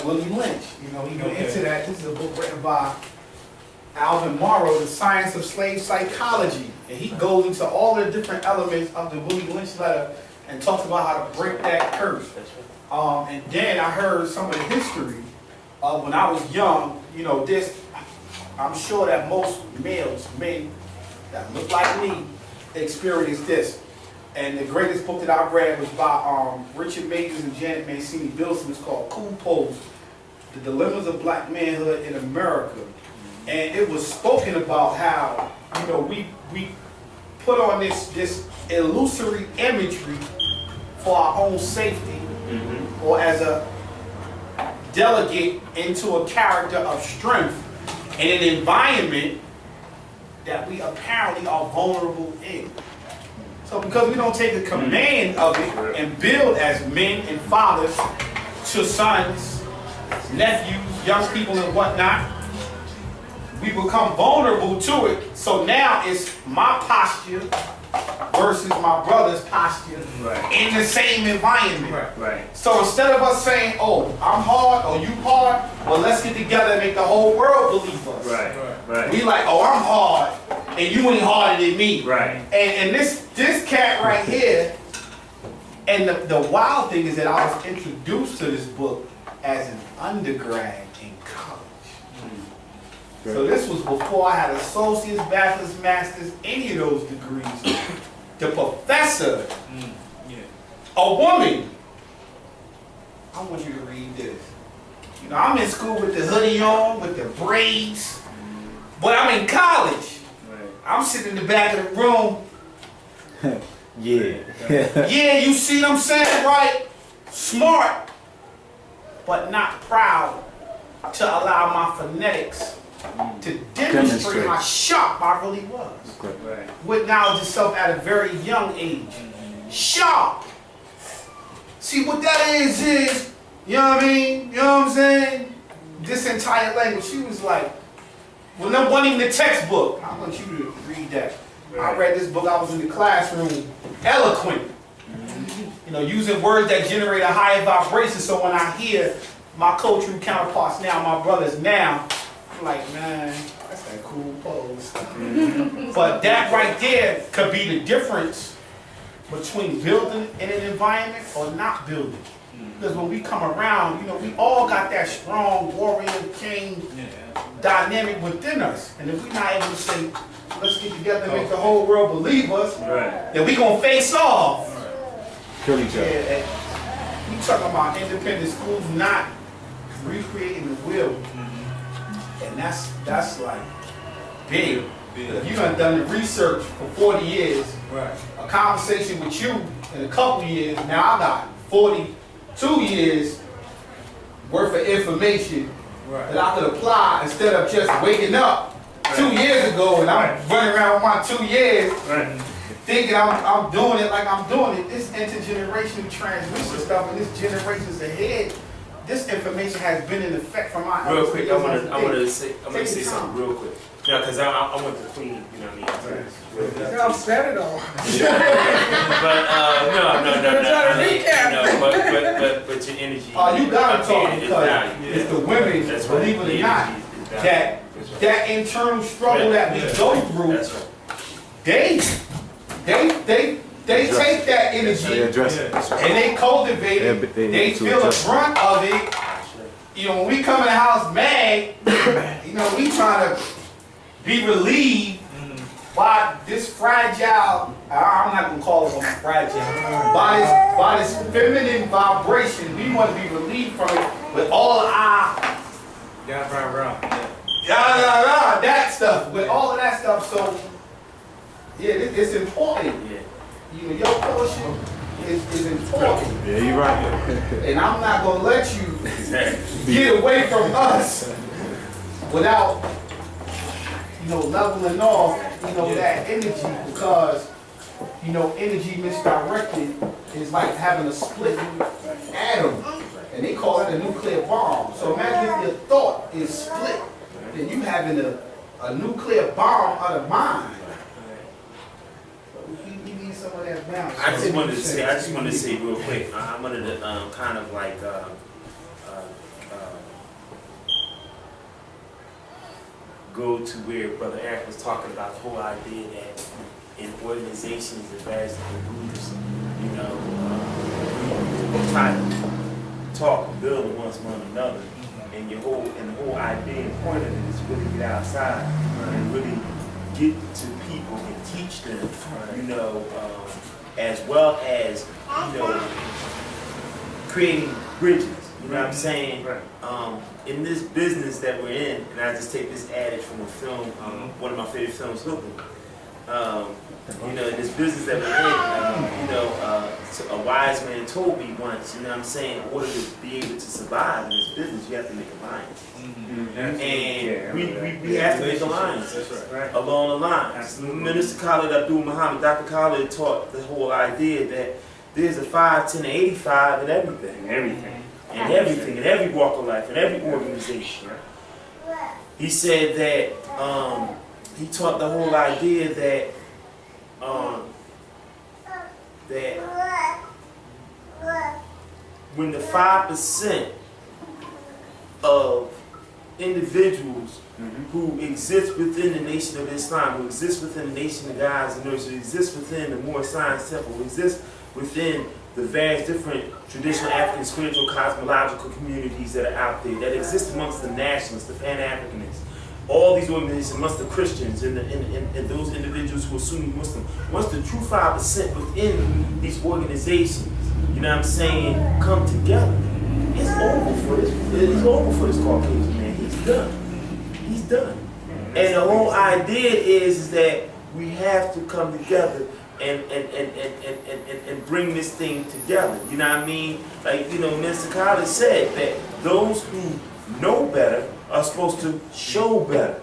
Willie Lynch. You know, he went into that. This is a book written by Alvin Morrow, The Science of Slave Psychology. And he goes into all the different elements of the Willie Lynch letter and talks about how to break that curse. And then I heard some of the history of when I was young. You know, this, I'm sure that most males, men that look like me, experienced this. And the greatest book that I read was by Richard Majors and Janet Mancini Bilson. It's called Cool Pose, The Dilemmas of Black Manhood in America. And it was spoken about how, you know, we put on this illusory imagery for our own safety, or as a delegate into a character of strength in an environment that we apparently are vulnerable in. So because we don't take the command of it and build as men and fathers to sons, nephews, young people and whatnot, we become vulnerable to it. So now it's my posture versus my brother's posture in the same environment. So instead of us saying, oh, I'm hard or you hard, well, let's get together and make the whole world believe us. We like, oh, I'm hard and you ain't harder than me. And this cat right here, and the wild thing is that I was introduced to this book as an undergrad in college. So this was before I had associates, bachelor's, master's, any of those degrees. The professor, a woman, I want you to read this. You know, I'm in school with the hoodie on, with the braids, but I'm in college. I'm sitting in the back of the room. Yeah, you see what I'm saying, right? Smart, but not proud to allow my phonetics to demonstrate how sharp I really was. With knowledge of self at a very young age. Sharp. See what that is, you know what I mean? You know what I'm saying? This entire language, she was like, well, no, wasn't even the textbook. I want you to read that. I read this book, I was in the classroom, eloquent. You know, using words that generate a higher vibration, so when I hear my cultural counterparts now, my brothers now, I'm like, man, that's that cool pose. But that right there could be the difference between building in an environment or not building. Because when we come around, you know, we all got that strong warrior king dynamic within us. And if we're not able to say, let's get together and make the whole world believe us, then we're going to face off. Kill each other. We talking about independent schools not recreating the will. And that's like big. If you done the research for 40 years, a conversation with you in a couple years, now I got 42 years worth of information that I could apply instead of just waking up 2 years ago and I'm running around with my 2 years thinking I'm doing it like I'm doing it. This intergenerational transmission stuff and this generations ahead, this information has been in effect for my real quick. I want to say something real quick. Yeah, because I went to Queen, you know what I mean? I'm sad it all. But no. But your energy. Oh, you gotta talk because it's the women, believe it or not, that internal struggle that we go through. They take that energy and they cultivate it. They feel the brunt of it. You know, when we come in the house mad, you know, we trying to be relieved by this fragile, I'm not gonna call it fragile, by this feminine vibration. We want to be relieved from it with all our that stuff, with all of that stuff. So yeah, it's important. You know, your portion is important. Yeah, you're right. And I'm not gonna let you get away from us without, you know, leveling off, you know, that energy, because, you know, energy misdirected is like having a split atom, and they call it a nuclear bomb. So imagine if your thought is split, then you having a nuclear bomb out of mind. We need some of that balance. I just wanted to say real quick. I wanted to kind of like go to where Brother Eric was talking about the whole idea that in organizations and various different groups, you know, we try to talk and build amongst one another, and the whole idea and point of it is really get outside and really get to people and teach them, you know, as well as, you know, creating bridges. You know what I'm saying? In this business that we're in, and I just take this adage from a film, one of my favorite films, Hooping. You know, in this business that we're in, you know, a wise man told me once, you know what I'm saying, in order to be able to survive in this business, you have to make alliance. And we have to make alliances along the lines. Minister Khalid Abdul Muhammad, Dr. Khalid taught the whole idea that there's a 5, 10, and 85 in everything. In every walk of life, in every organization. He said that, he taught the whole idea that when the 5% of individuals who exist within the Nation of Islam, who exist within the Nation of Gods and Nurses, who exist within the Moor Science Temple, who exist within the various different traditional African spiritual cosmological communities that are out there, that exist amongst the nationalists, the Pan-Africanists, all these organizations, amongst the Christians and those individuals who are Sunni Muslim, once the true 5% within these organizations, you know what I'm saying, come together, it's over for this. It's over for this Caucasian man. He's done. He's done. And the whole idea is that we have to come together and bring this thing together. You know what I mean? Like, you know, Mr. Collins said that those who know better are supposed to show better.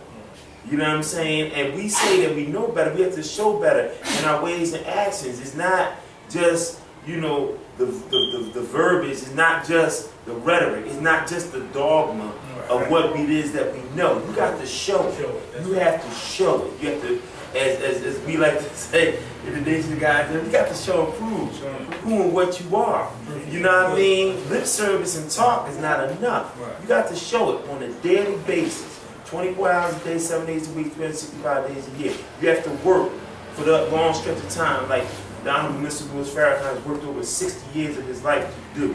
You know what I'm saying? And we say that we know better, we have to show better in our ways and actions. It's not just, you know, the verbiage, it's not just the rhetoric, it's not just the dogma of what it is that we know. You got to show it. You have to show it. You have to, as we like to say in the Nation of God, you got to show and prove who and what you are. You know what I mean? Lip service and talk is not enough. You got to show it on a daily basis, 24 hours a day, 7 days a week, 365 days a year. You have to work for the long stretch of time, like the Honorable Mr. Louis Farrakhan has worked over 60 years of his life to do.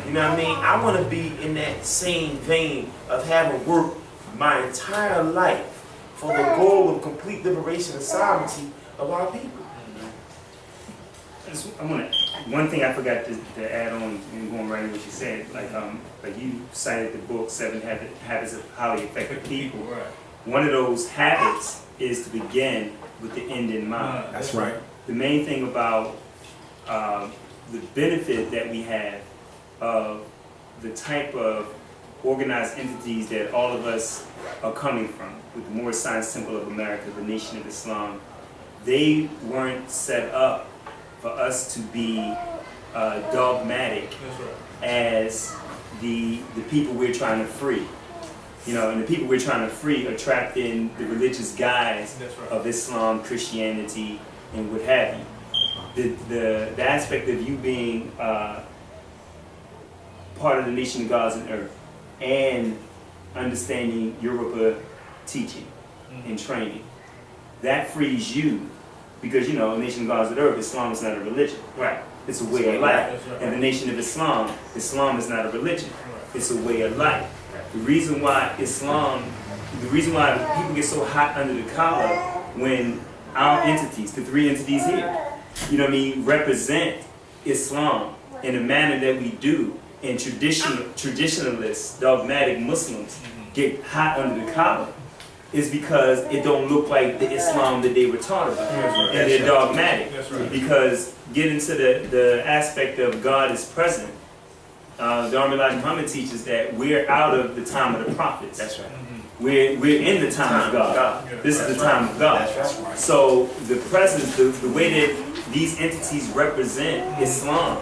You know what I mean? I want to be in that same vein of having worked my entire life for the goal of complete liberation and sovereignty of our people. One thing I forgot to add on, and going right in what you said, like you cited the book 7 Habits of Highly Effective People. One of those habits is to begin with the end in mind. That's right. The main thing about the benefit that we have of the type of organized entities that all of us are coming from, with the Moorish Science Temple of America, the Nation of Islam, they weren't set up for us to be dogmatic as the people we're trying to free. You know, and the people we're trying to free are trapped in the religious guise of Islam, Christianity, and what have you. The aspect of you being part of the Nation of Gods and Earth and understanding Yoruba teaching and training, that frees you, because, you know, Nation of Gods and Earth, Islam is not a religion. Right. It's a way of life. And the Nation of Islam, Islam is not a religion. It's a way of life. The reason why people get so hot under the collar when our entities, the 3 entities here, you know what I mean, represent Islam in the manner that we do, and traditionalists, dogmatic Muslims get hot under the collar, is because it don't look like the Islam that they were taught about. And they're dogmatic. Because getting to the aspect of God is present, the Honorable Elijah Muhammad teaches that we're out of the time of the prophets. That's right. We're in the time of God. This is the time of God. So the presence, the way that these entities represent Islam,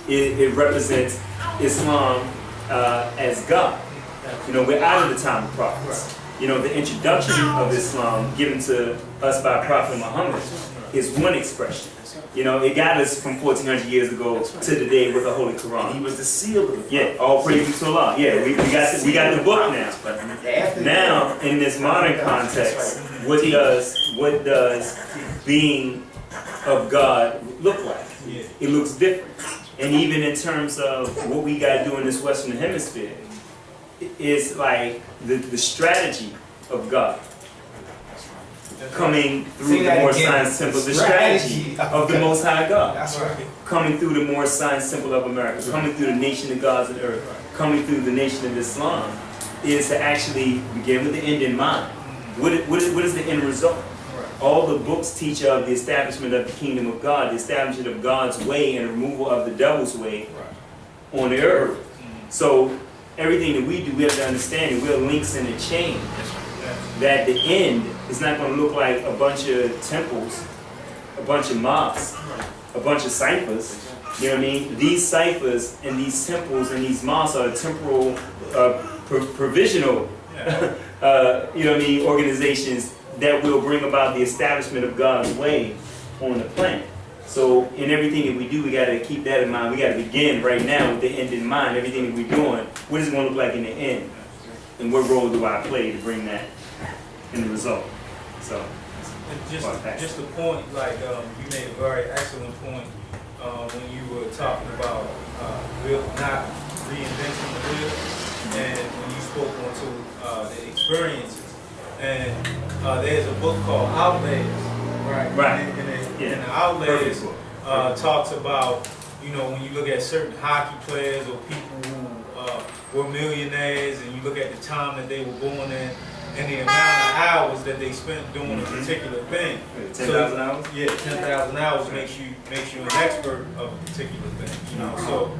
it represents Islam as God. You know, we're out of the time of prophets. You know, the introduction of Islam given to us by Prophet Muhammad is one expression. You know, it got us from 1400 years ago to today with the Holy And he Quran. was the seal of the Yeah, all praise to Allah. Yeah, we got the book now. After Now, in this modern context, what does being of God look like? It looks different. And even in terms of what we got to do in this Western Hemisphere, it's like the strategy of God coming through the more science simple, the strategy of the Most High God. That's right. Coming through the more science simple of America, coming through the nation of gods and earth, coming through the nation of Islam, is to actually begin with the end in mind. What is the end result? All the books teach of the establishment of the kingdom of God, the establishment of God's way and the removal of the devil's way on the earth. So everything that we do, we have to understand that we're links in the chain. That the end is not going to look like a bunch of temples, a bunch of mosques, a bunch of ciphers. You know what I mean? These ciphers and these temples and these mosques are temporal, provisional, you know what I mean, organizations that will bring about the establishment of God's way on the planet. So in everything that we do, we got to keep that in mind. We got to begin right now with the end in mind. Everything that we're doing, what is it going to look like in the end? And what role do I play to bring that in the result? So, And just a point, like you made a very excellent point when you were talking about not reinventing the wheel, and when you spoke onto the experiences. And there's a book called Outlays, right? And the Outlays talks about, you know, when you look at certain hockey players or people who were millionaires, and you look at the time that they were born in, and the amount of hours that they spent doing a particular thing. 10,000 hours? Yeah, 10,000 hours makes you an expert of a particular thing. You know, so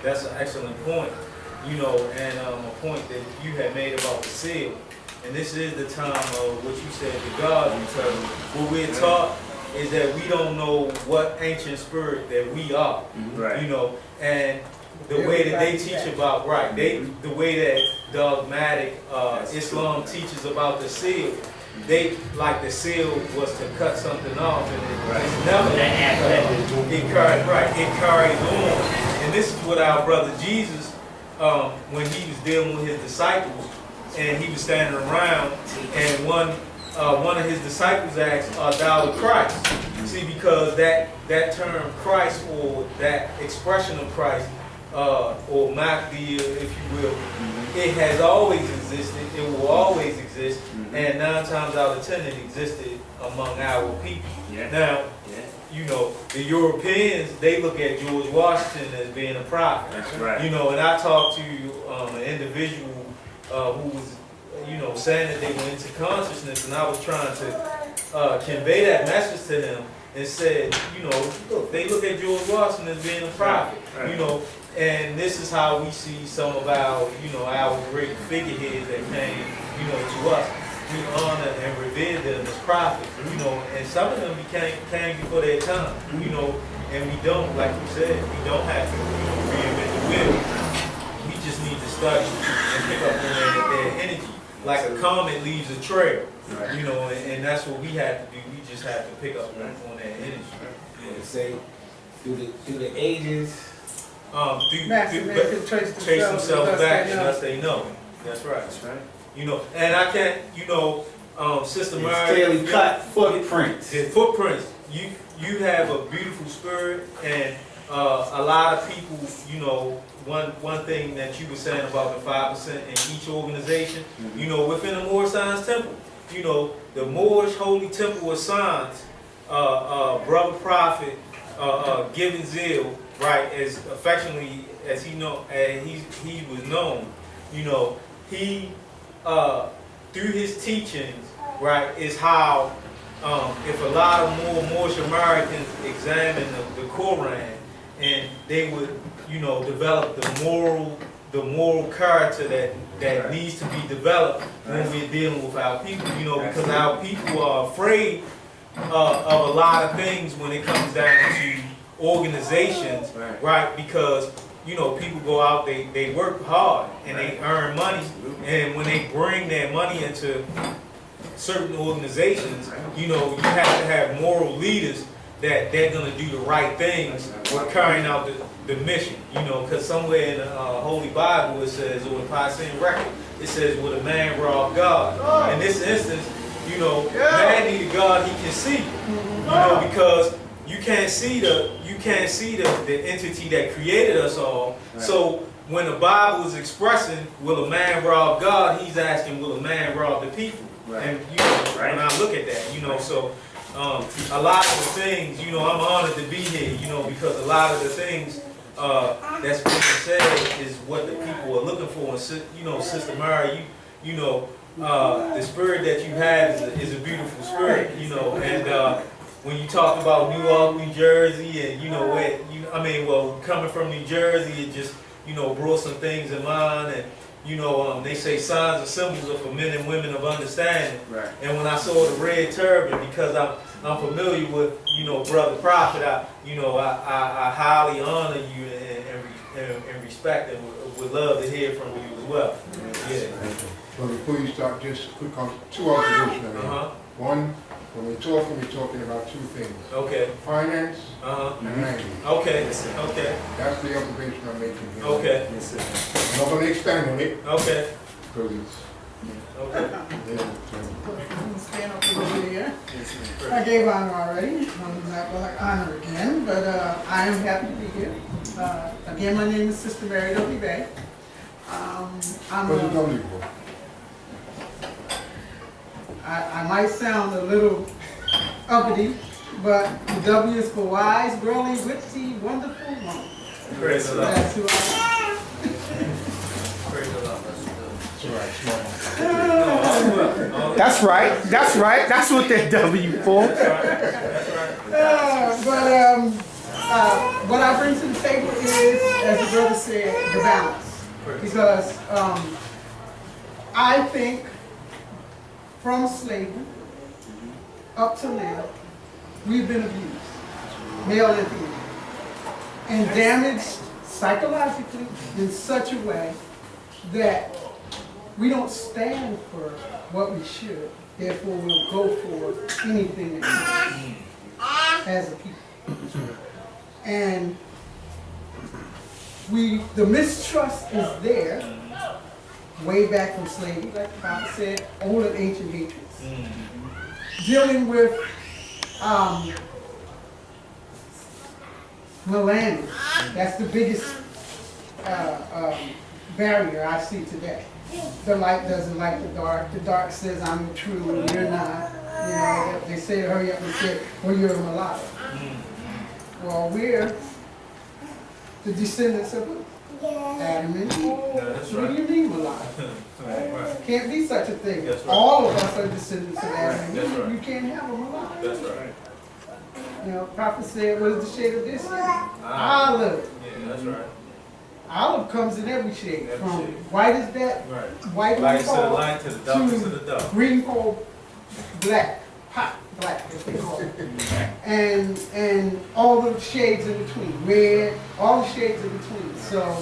that's an excellent point. You know, and a point that you had made about the seal. And this is the time of what you said, the God's return. What we're taught is that we don't know what ancient spirit that we are. Right. You know, and the way that they teach about, the way that dogmatic Islam teaches about the seal, they like the seal was to cut something off, and it's never it carries on. And this is what our brother Jesus, when he was dealing with his disciples, and he was standing around, and one of his disciples asked, "Thou the Christ?" See, because that term Christ, or that expression of Christ, or Mahdi, if you will, it has always existed. It will always exist, and 9 times out of 10, it existed among our people. Now, you know, the Europeans, they look at George Washington as being a prophet. That's right. You know, and I talked to an individual who was, you know, saying that they were into consciousness, and I was trying to convey that message to him and said, you know, look, they look at George Washington as being a prophet, you know, and this is how we see some of our, you know, our great figureheads that came, you know, to us. We honor and revere them as prophets, you know, and some of them came before their time, you know, and we don't, like you said, we don't have to, you know, reinvent the wheel. We just need to study and pick up on their energy. Like a comet leaves a trail, you know, and that's what we have to do. We just have to pick up on that energy. Yeah, say, through the ages, trace themselves back, and thus they know. That's right. That's right. You know, and I can't, you know, Sister Mary, Clearly cut footprints. the footprints. You have a beautiful spirit, and a lot of people, you know, one thing that you were saying about the 5% in each organization, you know, within the Moorish Science Temple, you know, the Moorish Holy Temple of Science, Brother Prophet, Given Zeal, right, as affectionately as he was known, you know, he through his teachings, right, is how if a lot of Moorish Americans examine the Quran, and they would, you know, develop the moral character that needs to be developed when we're dealing with our people, you know, because our people are afraid of a lot of things when it comes down to organizations, right? Because, you know, people go out, they work hard and they earn money, and when they bring their money into certain organizations, you know, you have to have moral leaders that they're gonna do the right things with carrying out the mission, you know, because somewhere in the Holy Bible it says, or in Piscean record, it says, "Would a man rob God?" In this instance, you know, man needed God he can see, you know, because you can't see the entity that created us all. Right. So when the Bible is expressing, "Will a man rob God?" he's asking, "Will a man rob the people?" Right. And you know, when I look at that, you know, so a lot of the things, you know, I'm honored to be here, you know, because a lot of the things that's being said is what the people are looking for. And you know, Sister Mary, you know, the spirit that you have is a beautiful spirit, you know, and when you talk about Newark, New Jersey, and you know where coming from New Jersey, it just, you know, brought some things in mind. And you know, they say signs and symbols are for men and women of understanding. Right. And when I saw the red turban, because I'm familiar with, you know, Brother Prophet, I highly honor you and respect and would love to hear from you as well. Yeah. Well, before you start, just quick two observations. One, when we're talking about two things. Okay. Finance and language. Okay. Okay. That's the observation I'm making here. Okay. I'm not going to expand on it. Okay. Because it's... Okay. Stand up over here. I gave honor already. I'm not going to honor again, but I am happy to be here. Again, my name is Sister Mary Bey. What's the W for? I might sound a little uppity, but the W is for wise, girly, witty, wonderful woman. Praise the Lord. That's who I am. Praise the Lord. That's right. That's right. That's what that W for. What I bring to the table is, as the brother said, the balance. Because I think from slavery up to now, we've been abused, male and female, and damaged psychologically in such a way that we don't stand for what we should. Therefore, we'll go for anything that we can as a people. And the mistrust is there, way back from slavery, like the Bible said, old and ancient hatreds. Dealing with millennials, that's the biggest barrier I see today. The light doesn't like the dark says I'm true and you're not. You know, they say hurry up and say, well, you're a mulatto. Well, we're the descendants of Adam and Eve. What do you mean mulatto? Can't be such a thing. All of us are descendants of Adam and Eve. You can't have a mulatto. That's right. You know, prophet said, what is the shade of this? Olive. Yeah, that's right. Olive comes in every shade, from white as that, white light to the coal, light to the darkest of the dark, green coal, black, hot black, as they call it, and all the shades in between, red, all the shades in between. So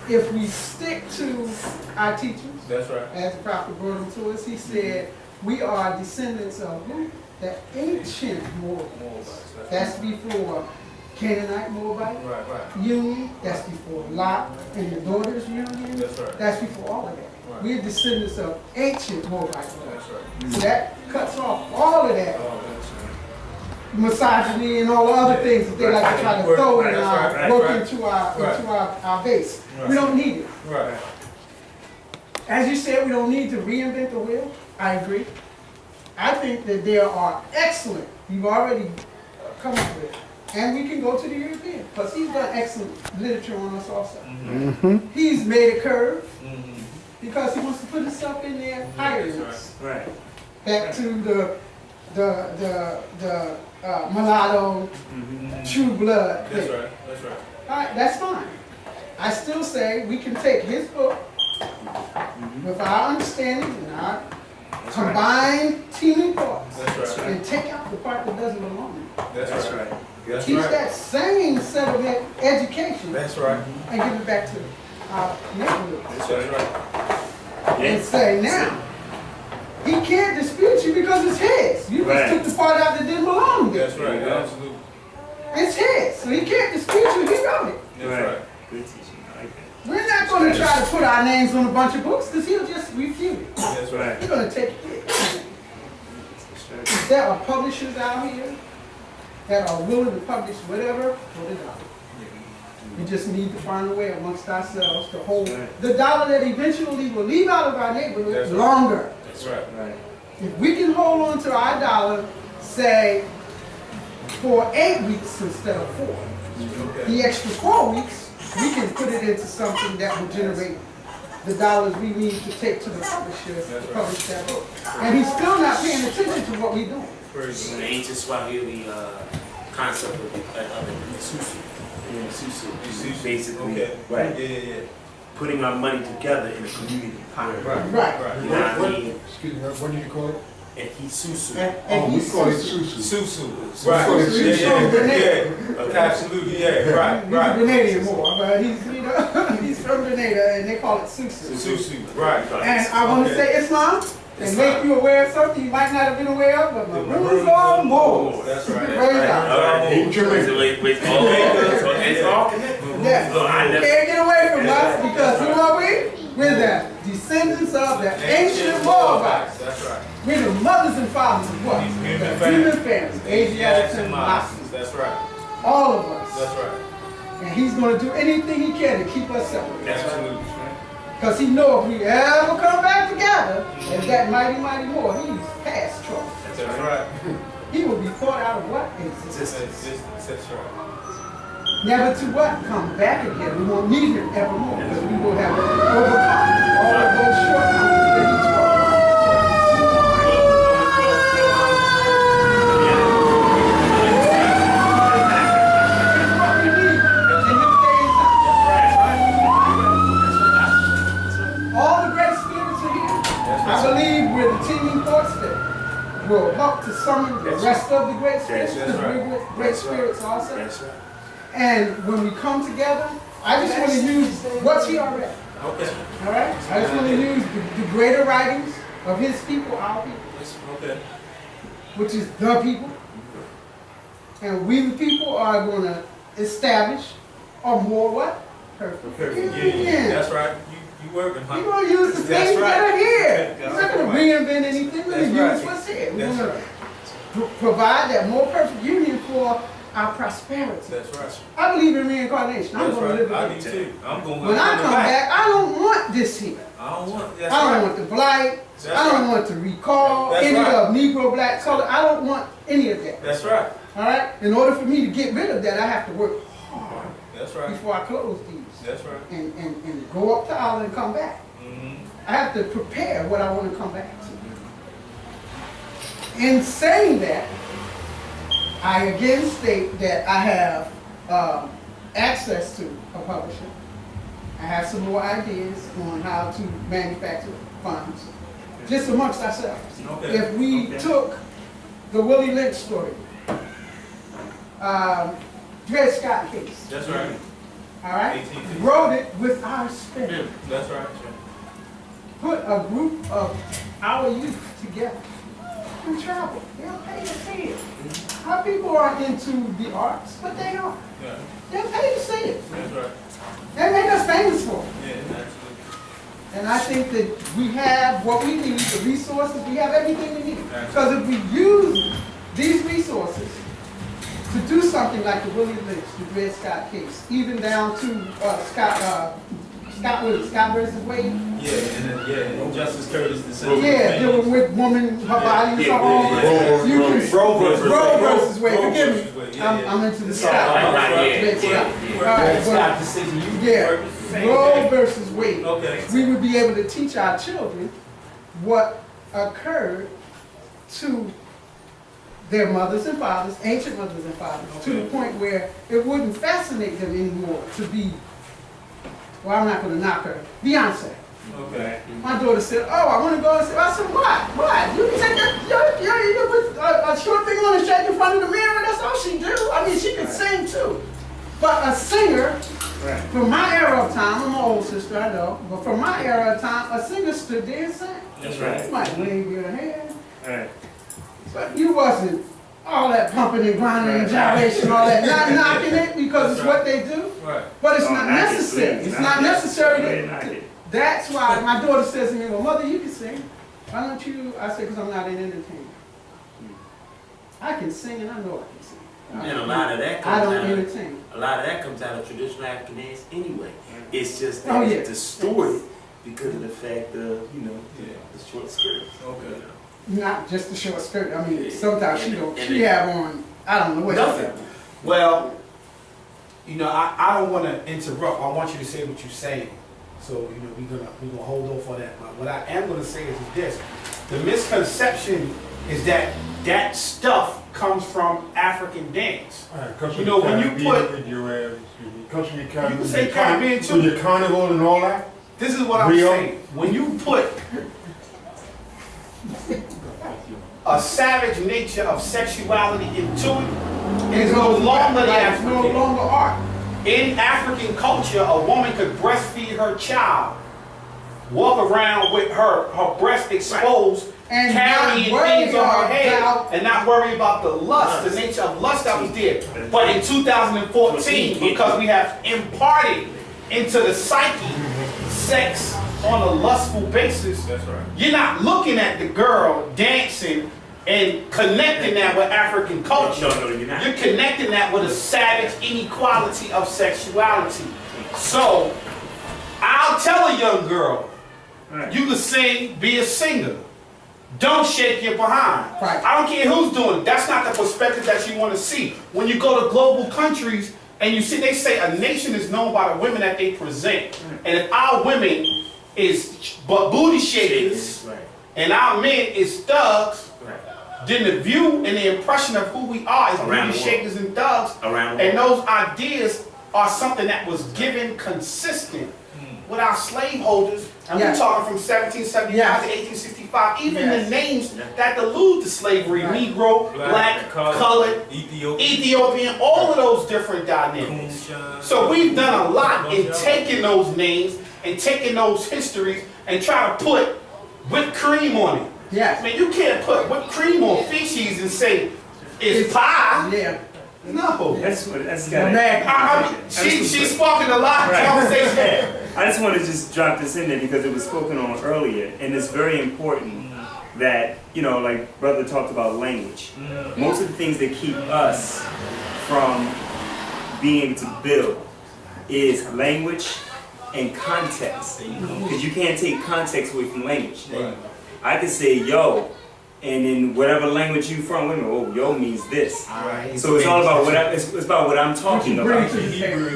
if we stick to our teachings, that's right. As the prophet brought them to us, he said, we are descendants of who? The ancient Moabites. That's before Canaanite Moabite union, that's before Lot and the daughters union, that's before all of that. We're descendants of ancient Moabite. So that cuts off all of that misogyny and all the other things that they like to try to throw in our work into our base. We don't need it. As you said, we don't need to reinvent the wheel. I agree. I think that there are excellent, you've already come up with it. And we can go to the European, because he's done excellent literature on us also. He's made a curve, because he wants to put himself in there higher than us. Back to the mulatto, true blood thing. That's right. All right, that's fine. I still say we can take his book with our understanding and our combined teaming parts and take out the part that doesn't belong. That's right. Teach that same set of education. That's right. And give it back to our neighborhood. That's right. And say, now, he can't dispute you because it's his. You just took the part out that didn't belong there. That's right. Absolutely. It's his, so he can't dispute you, he wrote it. That's right. Good teaching, I like that. We're not gonna try to put our names on a bunch of books, because he'll just refute it. That's right. He's gonna take it. There are publishers out here that are willing to publish whatever for the dollar. We just need to find a way amongst ourselves to hold the dollar that eventually will leave out of our neighborhood longer. That's right. If we can hold on to our dollar, say, for 8 weeks instead of 4, the extra 4 weeks, we can put it into something that will generate the dollars we need to take to the publisher to publish that book. And he's still not paying attention to what we're doing. The ancient Swahili concept of the susu. Susu. Basically, Okay. right. Yeah. Putting our money together in a community pot. Right. You know what I mean? Excuse me, what do you call it? And he susu. And We he's call it Susu. susu. Susu. Right. Yeah. Absolutely. Yeah. Right. He's a Grenadian more, but he's, you know, he's from Grenada and they call it Susu. Susu. Right. And I want to say Islam and make you aware of something you might not have been aware of, but my rules are more. That's right. Praise God. It's all connected. Yes. Can't get away from us because who are we? We're the descendants of the ancient Moabites. That's right. We're the mothers and fathers of what? The human families, Asiatics and Muslims. That's right. All of us. That's right. And he's going to do anything he can to keep us separate. Absolutely. Because he knows if we ever come back together, as that mighty more, he's past trouble. That's right. He will be thought out of what? Existence. That's right. Never to what? Come back again. We won't need him evermore because we will have overcome all of those shortcomings that he taught. It's what we need in this day and time. All the great spirits are here. I believe we're the teeming thoughts that will help to summon the rest of the great spirits, because we're great spirits also. That's right. And when we come together, I just want to use what's here already. Okay. All right? I just want to use the greater writings of his people, our people, Okay. which is the people. And we the people are going to establish a more what? Perfect union. That's right. You working, huh? We're going to use the That's things that right. are here. That's We're not going to right. reinvent anything. We're going to That's use right. what's here. We're That's going to right. provide that more perfect union for our prosperity. That's right. I believe in reincarnation. I'm That's going to right. live I it. do too. I'm going. When I come back, I don't want this here. I don't want. That's I don't right. want the blight. That's I don't right. want to recall That's any right. of Negro, black, color. I don't want any of that. That's right. All right? In order for me to get rid of that, I have to work hard That's right. before I close these That's right. and go up to Allah and come back. Mm-hmm. I have to prepare what I want to come back to. In saying that, I again state that I have access to a publisher. I have some more ideas on how to manufacture funds, just amongst ourselves. Okay. If we took the Willie Lynch story, Dred Scott case, That's right. all right, 1850. wrote it with our spirit. That's right. Put a group of our youth together and travel. They'll pay to see it. Our people are into the arts, but they are. Yeah. They'll pay to see it. That's right. They make us famous for it. Yeah. Absolutely. And I think that we have what we need, the resources, we have everything we need. Because if we use these resources to do something like the Willie Lynch, the Dred Scott case, even down to Scott versus Wade. Yeah. And Justice Curtis decision. Yeah, dealing with woman, her body, her own. You can Roe versus Wade. Forgive me. Yeah. I'm into the Scott. Yeah. All right, but yeah, Roe versus Wade. Okay. We would be able to teach our children what occurred to their mothers and fathers, ancient mothers and fathers, to the point where it wouldn't fascinate them anymore to be, well, I'm not going to knock her, Beyonce. Okay. My daughter said, oh, I want to go and say, I said, what? What? You can take a short thing on and shake in front of the mirror, that's all she do. I mean, she could sing too. But a singer, from my era of time, I'm an old sister, I know, but from my era of time, a singer stood there and sang. That's right. You might wave your hand, Right. but you wasn't all that pumping and grinding and gyration, all that, not knocking it because it's what they do, Right. but it's Oh, not knock it, necessary. please, It's knock not it. necessary. Really knock it. That's why my daughter says to me, well, mother, you can sing. Why don't you? I said, because I'm not an entertainer. I can sing and I know I can sing. And a lot of that I comes don't out of, entertain. a lot of that comes out of traditional African dance anyway. It's just Oh, that yeah. it's distorted because of the fact of, the short skirts. Okay. Not just the short skirt. I mean, Yeah. sometimes she And- don't. and She it- have on. I don't know what. Nothing. Well, I don't want to interrupt. I want you to say what you're saying. So, we're gonna hold off on that. But what I am gonna say is this: the misconception is that that stuff comes from African dance. You know, when you put- With your, Caribbean, You can say Caribbean too. With your carnival and all that? This is what I'm Rio? saying. When you put a savage nature of sexuality into it, it's no longer the It's no African. longer art. In African culture, a woman could breastfeed her child, walk around with her breast exposed, And carrying not things on her worry head, about- and not worry about the lust, the nature of lust that was there. But in 2014, because we have imparted into the psyche sex on a lustful basis, That's right. you're not looking at the girl dancing and connecting that with African culture. No, you're not. You're connecting that with a savage inequality of sexuality. So, I'll tell a young girl, Right. you can sing, be a singer. Don't shake your behind. Right. I don't care who's doing it. That's not the perspective that you want to see. When you go to global countries and you see, they say a nation is known by the women that they present. And if our women is but booty shakers Right. and our men is thugs, Right. then the view and the impression of who we are is Around booty the world. shakers and thugs. Around the And world. those ideas are something that was given consistent with our slaveholders. And Yes. we're talking from 1775 Yes. to 1865. Even Yes. the names that allude to slavery, Right. Negro, black, colored, Ethiopian, all of those different dynamics. So we've done a lot in taking those names and taking those histories and trying to put whipped cream on it. I Yes. mean, you can't put whipped cream on feces and say it's pie. Yeah. No. That's got The mag- She's spoken a lot of Right. conversation. I just want to just drop this in there because it was spoken on earlier, and it's very important that, like brother talked about language. Most of the things that keep us from being able to build is language and context. Because you can't take context away from language. Right. I could say yo, and in whatever language you from, yo means this. So it's all about it's about what I'm talking about.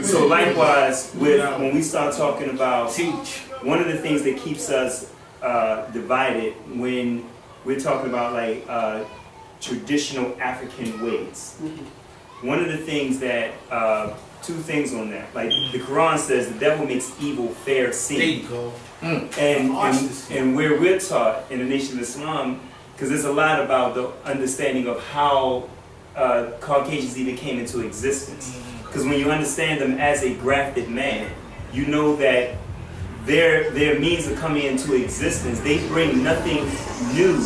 So likewise, when we start talking about one of the things that keeps us divided when we're talking about traditional African ways. One of the things that two things on that, like the Quran says, the devil makes evil fair seem. There you go. And where we're taught in the Nation of Islam, because there's a lot about the understanding of how Caucasians even came into existence. Because when you understand them as a grafted man, you know that their means of coming into existence, they bring nothing new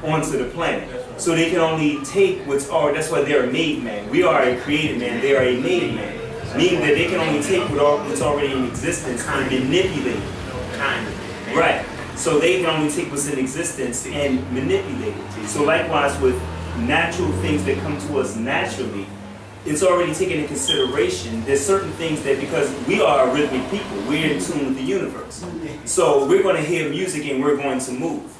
onto the planet. So they can only take what's already, that's why they're a made man. We are a created man, they are a made man. Meaning that they can only take what's already in existence and manipulate it. Right. So they can only take what's in existence and manipulate it. So likewise with natural things that come to us naturally, it's already taken into consideration. There's certain things that, because we are a rhythmic people, we're in tune with the universe. So we're going to hear music and we're going to move.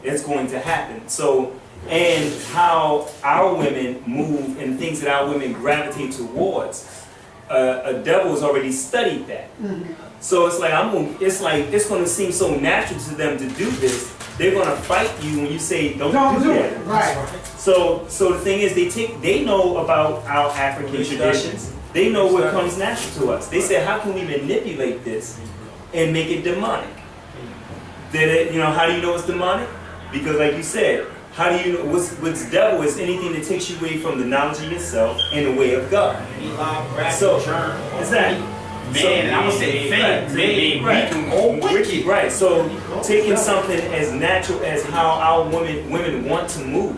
It's going to happen. So, and how our women move and things that our women gravitate towards, a devil has already studied that. So it's like it's going to seem so natural to them to do this. They're going to fight you when you say don't do that. Right. So the thing is, they know about our African traditions. They know what comes natural to us. They say, how can we manipulate this and make it demonic? How do you know it's demonic? Because like you said, how do you know what's devil is anything that takes you away from the knowledge of yourself and the way of God. So exactly. Man, I would say man, wicked. Right. So taking something as natural as how our women want to move,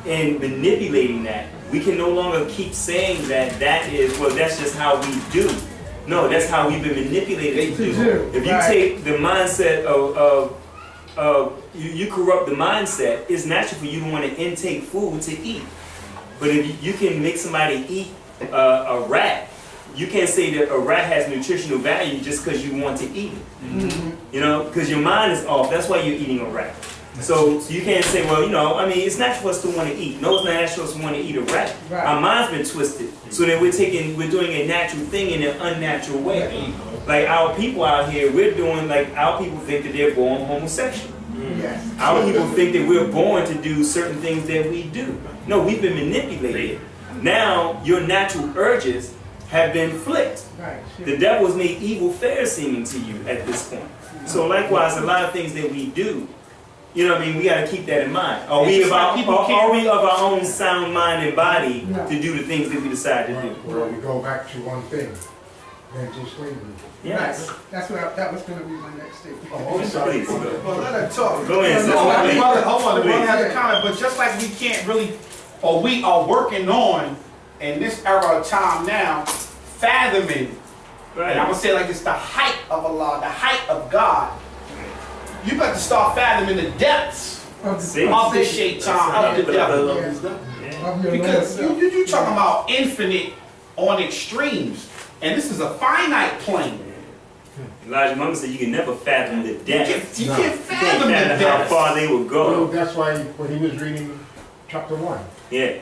in manipulating that. We can no longer keep saying that that's just how we do. No, that's how we've been manipulated to do. If you take the mindset of you corrupt the mindset, it's natural for you to want to intake food to eat. But if you can make somebody eat a rat, you can't say that a rat has nutritional value just because you want to eat it. Mm-hmm. You know, because your mind is off. That's why you're eating a rat. So you can't say, well, you know, I mean, it's natural for us to want to eat. No, it's not natural for us to want to eat a rat. Right. Our mind's been twisted. So that we're doing a natural thing in an unnatural way. Like our people out here, our people think that they're born homosexual. Yes. Our people think that we're born to do certain things that we do. No, we've been manipulated. Now, your natural urges have been flipped. Right. The devil has made evil fair seeming to you at this point. So likewise, a lot of things that we do, you know what I mean, we got to keep that in mind. Are we of our own sound mind and body to do the things that we decide to do? Well, we go back to one thing, mental slavery. Yes. That was going to be my next statement. Oh, sorry. Well, let her talk. Go ahead. Hold on, the brother has a comment, but just like we can't really, or we are working on, in this era of time now, fathoming, and I'm going to say like it's the height of Allah, the height of God. You got to start fathoming the depths of the shaitan, of the devil. Because you talking about infinite on extremes, and this is a finite plane. Elijah Muhammad said you can never fathom the depth. You can't fathom the depth. How far they will go. Well, that's why when he was reading chapter 1. Yeah.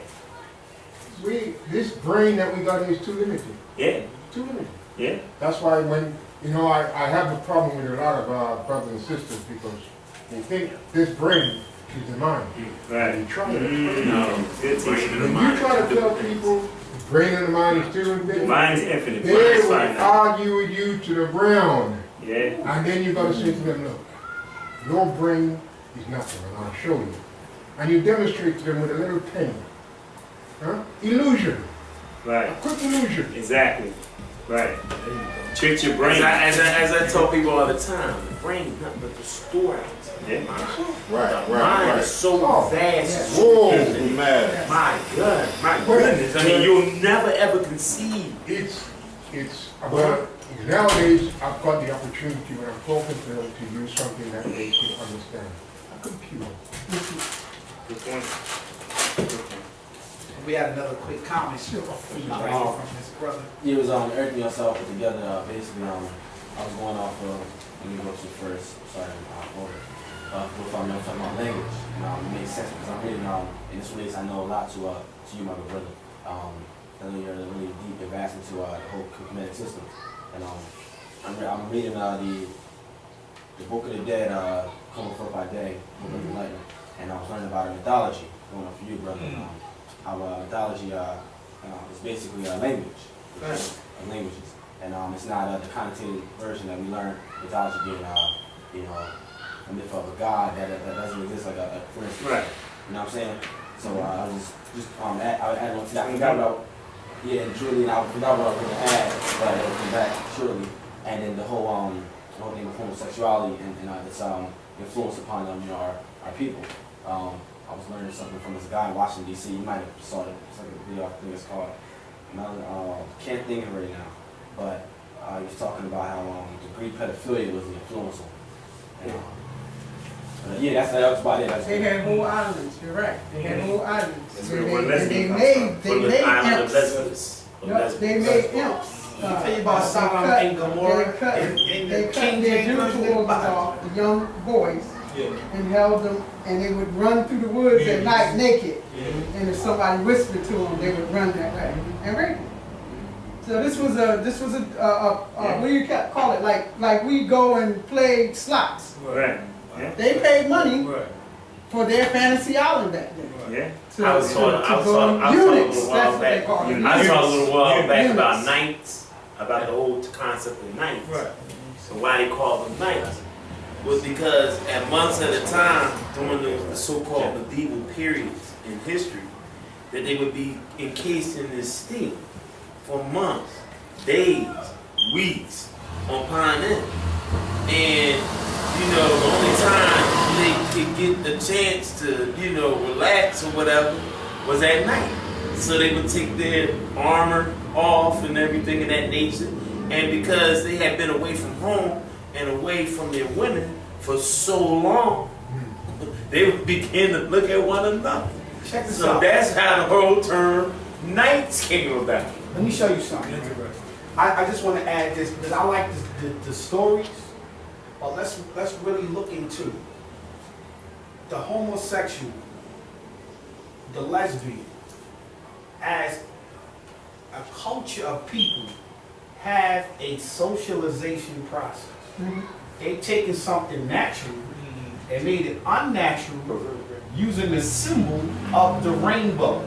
This brain that we got is too limited. Yeah. Too limited. Yeah. That's why when, you know, I have a problem with a lot of brothers and sisters because they think this brain is the mind. Right. And they try to No. Good teaching. when you try to tell people the brain and the mind is too limited, The mind is infinite. they will argue with you to the ground. Yeah. And then you got to say to them, look, your brain is nothing, and I'll show you. And you demonstrate to them with a little pen. Huh? Illusion. Right. A quick illusion. Exactly. Right. Trick your brain. As I tell people all the time, the brain is nothing but the storehouse. Yeah. The mind is so vast. Whoa, My God, my goodness. I mean, you'll never ever conceive. It's about, nowadays I've got the opportunity when I'm talking to them to use something that they can understand. A computer. Good point. We had another quick comment from his brother. It was everything else I put together. Basically, I was going off of, let me go to first. Sorry, order. If I'm talking about language, it makes sense because I'm reading in this place. I know a lot to you, my good brother. I know you're really deep advanced into the whole Kemetic system, and I'm reading the Book of the Dead, coming forth by day, Book of the Enlightenment, and I was learning about a mythology going on for you, brother. How mythology is basically a language, of languages, and it's not the connotated version that we learn mythology being, a myth of a god that doesn't exist, like for instance. Right. You know what I'm saying? So I was just add on to that. I forgot about Julie, I forgot what I was going to add, but it'll come back shortly. And then the whole thing of homosexuality and its influence upon our people. I was learning something from this guy in Washington, D.C. You might have saw it. It's like a video, I think it's called. Can't think of it right now. But he was talking about how the Greek pedophilia was the influence on it. That was about it. They had whole islands, you're right. They had whole islands. They made imps. Tell you about Sodom and Gomorrah. They cut their beautiful organs off, the young boys, and held them, and they would run through the woods at night naked. And if somebody whispered to them, they would run that way and rape them. So this was a what do you call it? Like we go and play slots. Right. Yeah. They paid money for their fantasy island back then. Yeah. I was talking a little while back about knights, about the whole concept of knights. Right. So why they call them knights was because at months at a time during the so-called medieval periods in history, that they would be encased in this state for months, days, weeks, upon end. And the only time they could get the chance to, you know, relax or whatever was at night. So they would take their armor off and everything of that nature. And because they had been away from home and away from their women for so long, they would begin to look at one another. Check this So out. that's how the whole term nights came about. Let me show you something. I just want to add this because I like the stories, but let's really look into the homosexual, the lesbian, as a culture of people have a socialization process. They've taken something natural and made it unnatural using the symbol of the rainbow.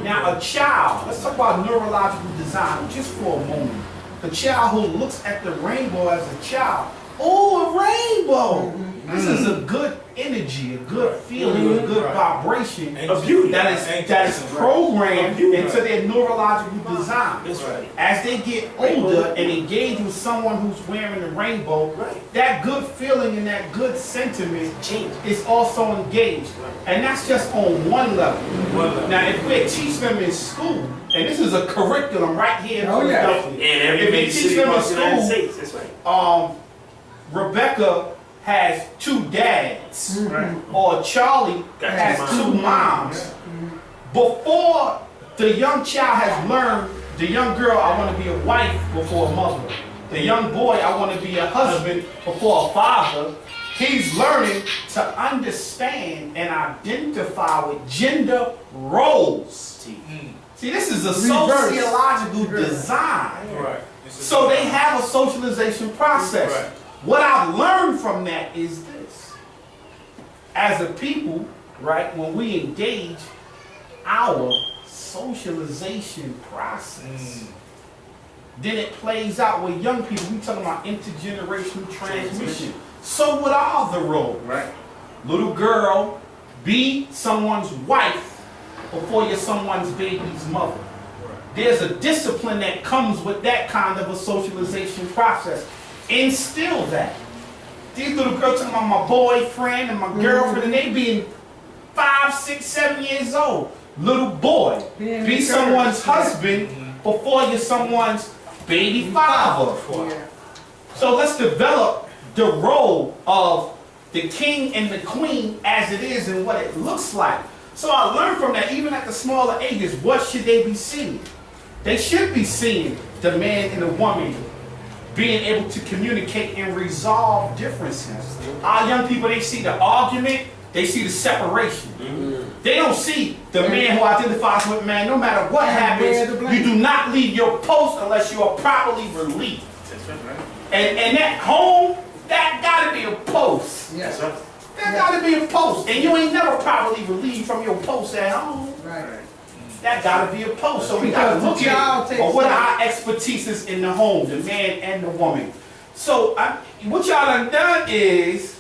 Now a child, let's talk about neurological design just for a moment. The child who looks at the rainbow as a child, oh, a rainbow! This is a good energy, a good feeling, a good vibration Of beauty. that is programmed into their neurological design. That's right. As they get older and engage with someone who's wearing the rainbow, that good feeling and that good sentiment is also engaged. And that's just on one level. Now, if we teach them in school, and this is a curriculum right here in Philadelphia. And every If we big teach city them in across the United school, States, that's right. Rebecca has 2 dads, or Charlie has 2 moms. Before the young child has learned, the young girl, I want to be a wife before a mother. The young boy, I want to be a husband before a father. He's learning to understand and identify with gender roles. See, this is a sociological design. Right. So they have a socialization process. Right. What I've learned from that is this. As a people, right, when we engage our socialization process, then it plays out with young people. We talking about intergenerational transmission. So what are the roles? Right. Little girl, be someone's wife before you're someone's baby's mother. There's a discipline that comes with that kind of a socialization process. Instill that. These little girls talking about my boyfriend and my girlfriend, and they being 5, 6, 7 years old. Little boy, be someone's husband before you're someone's baby father. So let's develop the role of the king and the queen as it is and what it looks like. So I learned from that, even at the smaller ages, what should they be seeing? They should be seeing the man and the woman being able to communicate and resolve differences. Our young people, they see the argument, they see the separation. They don't see the man who identifies with man. No matter what happens, you do not leave your post unless you are properly relieved. And that home, that gotta be a post. Yes. That gotta be a post. And you ain't never properly relieved from your post at home. Right. That gotta be a post. So we gotta look at it. Or what our expertise is in the home, the man and the woman. So what y'all done is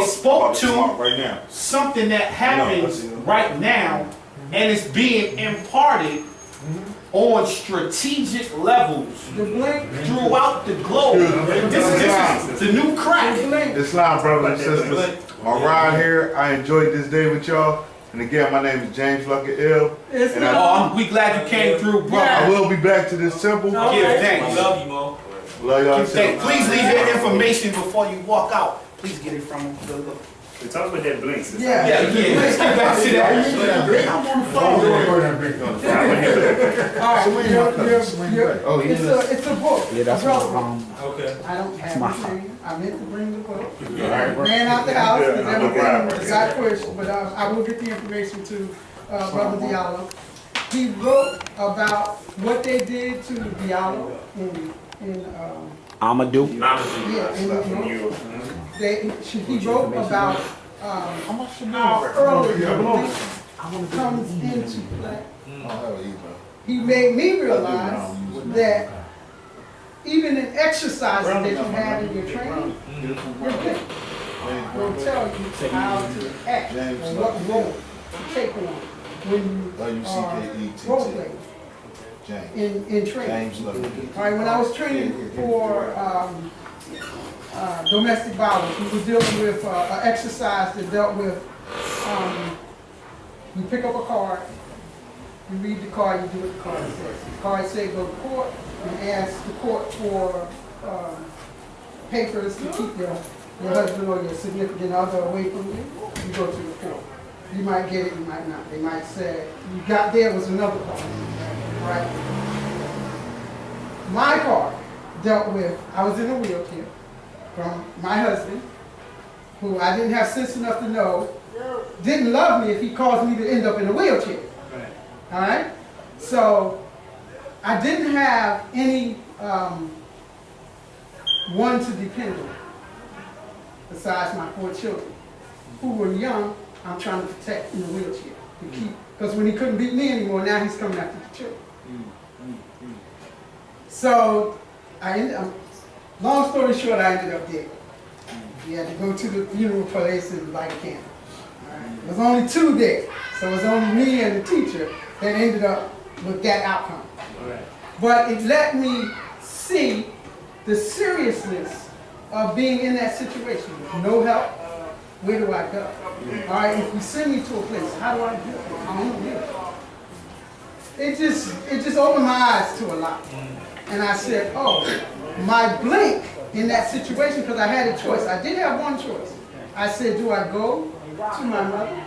spoke to right now. something that happens right now, and it's being imparted on strategic levels throughout the globe. This is the new crack. Islam, brothers and sisters. My ride here, I enjoyed this day with y'all. And again, my name is James Lucky Ill. And we glad you came through, bro. I will be back to this temple. Give thanks. Love you, Mo. Love y'all Give thanks. too. Please leave your information before you walk out. Please get it from the We talk about that blink. Sis. Yeah. Let's get back to that. I'm on the phone. It's a book. Yeah, that's Okay. I don't have anything. I meant to bring the book. Ran out the house because everything got pushed, but I will get the information to Brother Diallo. He wrote about what they did to Diallo in Amadou. New York. He wrote about how early comes into play. He made me realize that even in exercises that you have in your training, your book will tell you how to act and what role to take on when you are role playing in training. All right, when I was training for domestic violence. We were dealing with an exercise that dealt with, you pick up a card, you read the card, you do what the card says. The card says go to court and ask the court for papers to keep your husband or your significant other away from you. You go to the court. You might get it, you might not. They might say, you got there was another card, right? My card dealt with, I was in a wheelchair from my husband, who I didn't have sense enough to know didn't love me if he caused me to end up in a wheelchair. Right. All right? So I didn't have any one to depend on besides my 4 children who were young. I'm trying to protect in a wheelchair to keep, because when he couldn't beat me anymore, now he's coming after the children. So I ended up, long story short, I ended up dead. We had to go to the funeral place and light a candle. It was only 2 there, so it was only me and the teacher that ended up with that outcome. Right. But it let me see the seriousness of being in that situation. With no help, where do I go? All right, if you send me to a place, how do I do it? I don't know. It just opened my eyes to a lot. And I said, oh, my blink in that situation, because I had a choice. I did have one choice. I said, do I go to my mother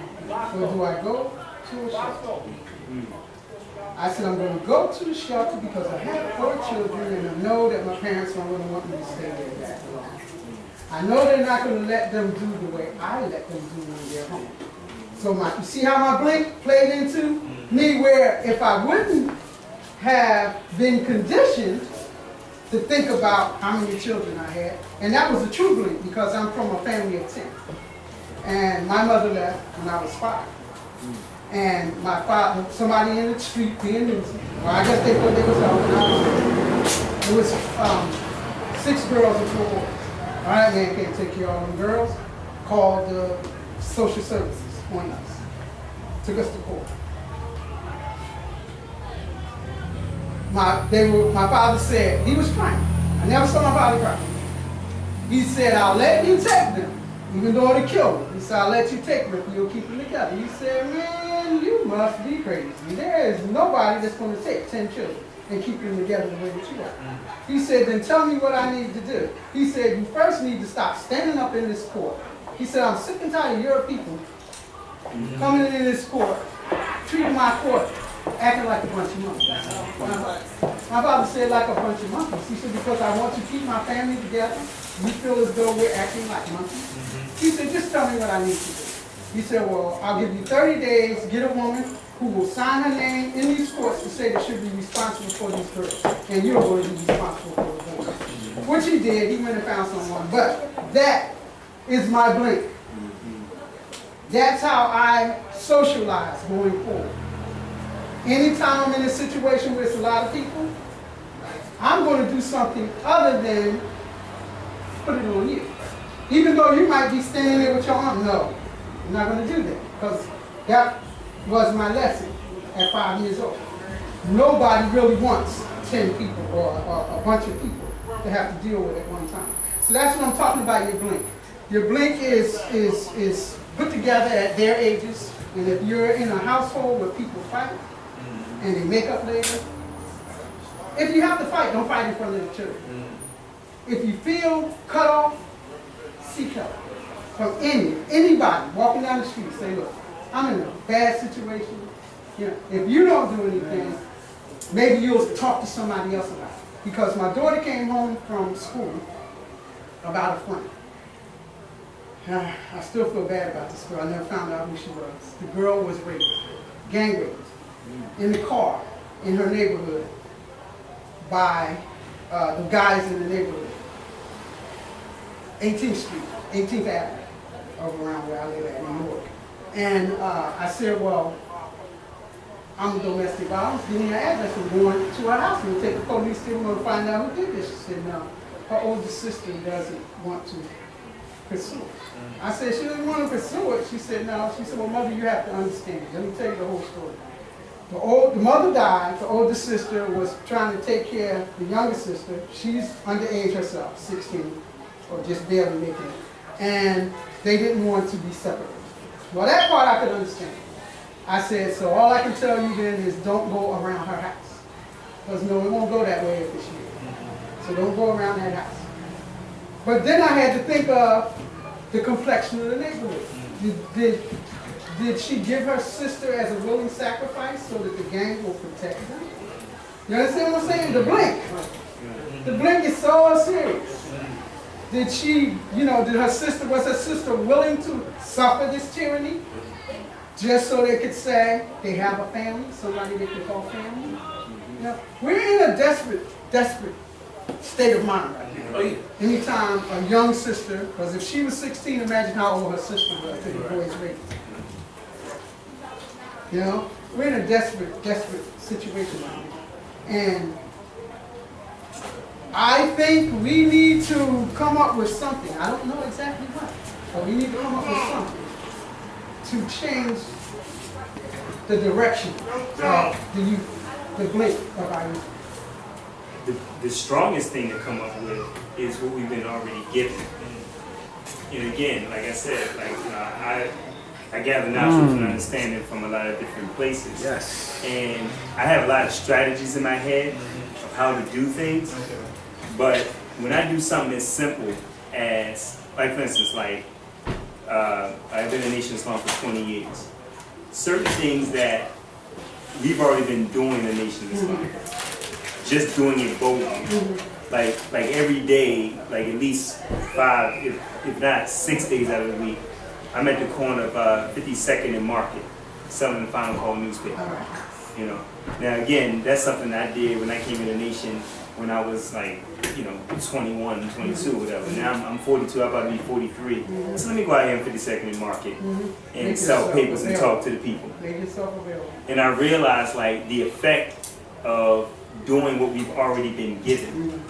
or do I go to a shelter? I said, I'm going to go to the shelter because I have 4 children and I know that my parents aren't going to want me to stay there that long. I know they're not going to let them do the way I let them do when they're home. So you see how my blink played into me, where if I wouldn't have been conditioned to think about how many children I had, and that was a true blink because I'm from a family of 10. And my mother left when I was 5. And my father, somebody in the street being nuisance, well, I guess they thought they was helping. It was 6 girls and 4 boys. All right, man can't take care of all them girls. Called the social services on us. Took us to court. My father said, he was crying. I never saw my father cry. He said, I'll let you take them, even though it'll kill them. He said, I'll let you take them if you'll keep them together. He said, man, you must be crazy. There is nobody that's going to take 10 children and keep them together the way that you are. He said, then tell me what I need to do. He said, you first need to stop standing up in this court. He said, I'm sick and tired of your people coming in this court, treating my court, acting like a bunch of monkeys. My father said, like a bunch of monkeys. He said, because I want to keep my family together. You feel as though we're acting like monkeys. He said, just tell me what I need to do. He said, well, I'll give you 30 days, get a woman who will sign her name in these courts to say that she'll be responsible for these girls. And you're going to be responsible for the boys. Which he did. He went and found someone. But that is my blink. That's how I socialize going forward. Anytime I'm in a situation with a lot of people, I'm going to do something other than put it on you. Even though you might be standing there with your arm, no, I'm not going to do that. Because that was my lesson at 5 years old. Nobody really wants 10 people or a bunch of people to have to deal with at one time. So that's what I'm talking about, your blink. Your blink is put together at their ages. And if you're in a household where people fight and they make up later, if you have to fight, don't fight in front of the children. If you feel cut off, seek help from anybody walking down the street. Say, look, I'm in a bad situation. You know, if you don't do anything, maybe you'll talk to somebody else about it. Because my daughter came home from school about a friend. I still feel bad about this girl. I never found out who she was. The girl was raped, gang raped, in the car in her neighborhood by the guys in the neighborhood. 18th Street, 18th Avenue, over around where I live at in New York. And I said, well, I'm a domestic violence. Give me her address. I'm going to her house. We'll take the police to her and find out who did this. She said, no, her older sister doesn't want to pursue it. I said, she doesn't want to pursue it. She said, no. She said, well, mother, you have to understand. Let me tell you the whole story. The mother died. The older sister was trying to take care of the younger sister. She's underage herself, 16. or just barely making it. And they didn't want to be separated. Well, that part I could understand. I said, so all I can tell you then is don't go around her house. Because no, it won't go that way this year. So don't go around that house. But then I had to think of the complexion of the neighborhood. Did she give her sister as a willing sacrifice so that the gang will protect them? You understand what I'm saying? The blink. The blink is so serious. Did she, did was her sister willing to suffer this tyranny? Just so they could say they have a family, somebody they could call family? We're in a desperate state of mind right now. Oh, yeah. Anytime a young sister, because if she was 16, imagine how old her sister was to the boy's rape. We're in a desperate situation right now. And I think we need to come up with something. I don't know exactly what, but we need to come up with something to change the direction of the youth, the blink of our youth. The strongest thing to come up with is what we've been already given. And again, like I said, I gather knowledge and understanding from a lot of different places. Yes. And I have a lot of strategies in my head of how to do things. But when I do something as simple as, like for instance, I've been in Nation of Islam for 20 years. Certain things that we've already been doing in the Nation of Islam, just doing it boldly. Like every day, like at least 5, if not 6 days out of the week, I'm at the corner of 52nd and Market, selling the Final Call newspaper. Now again, that's something I did when I came in the Nation when I was 21, 22, whatever. Now I'm 42, I'm about to be 43. So let me go out here in 52nd and Market and sell papers and talk to the people. And I realized the effect of doing what we've already been given.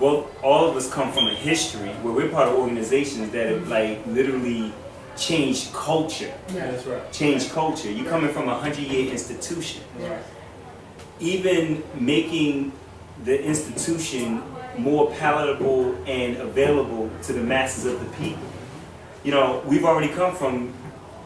All of us come from a history where we're part of organizations that have literally changed culture. Yeah, that's right. Changed culture. You're coming from a 100-year institution. Right. Even making the institution more palatable and available to the masses of the people. We've already come from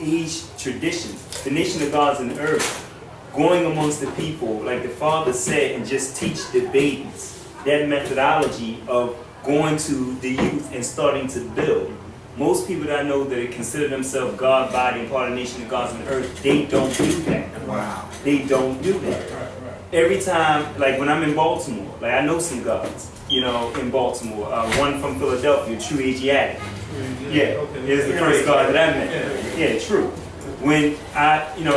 age traditions. The nation of God's in earth, going amongst the people, like the Father said, and just teach the babies. That methodology of going to the youth and starting to build. Most people that I know that consider themselves God body and part of the nation of God's on earth, they don't do that. Wow. They don't do that. Every time, when I'm in Baltimore, I know some gods, in Baltimore. One from Philadelphia, True Asiatic. Yeah, is the first God that I met. Yeah, True. When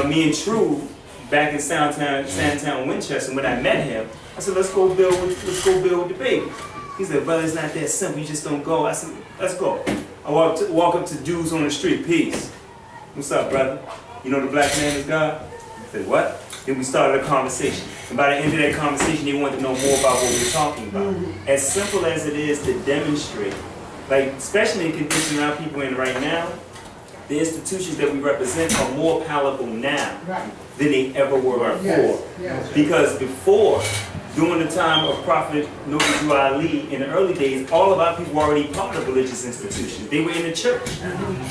me and True, back in Sandtown, Winchester, when I met him, I said, let's go build with the baby. He said, brother, it's not that simple. You just don't go. I said, let's go. I walk up to dudes on the street. Peace. What's up, brother? You know the black man is God? I said, what? Then we started a conversation. And by the end of that conversation, they wanted to know more about what we were talking about. As simple as it is to demonstrate, especially in conditions our people in right now, the institutions that we represent are more palatable now than they ever were before. Yes. Because before, during the time of Prophet Noble Ali, in the early days, all of our people were already part of religious institutions. They were in the church.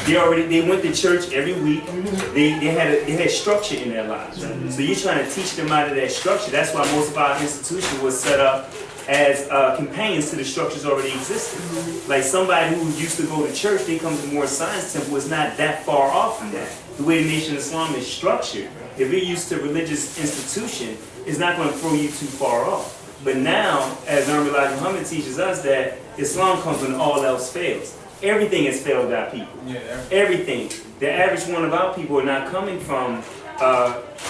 They went to church every week. They had structure in their lives. So you're trying to teach them out of that structure. That's why most of our institution was set up as companions to the structures already existing. Like somebody who used to go to church, they come to Moore Science Temple, is not that far off from that. The way the Nation of Islam is structured, if you're used to religious institution, it's not going to throw you too far off. But now, as Elijah Muhammad teaches us, that Islam comes when all else fails. Everything has failed our people. Everything. The average one of our people are not coming from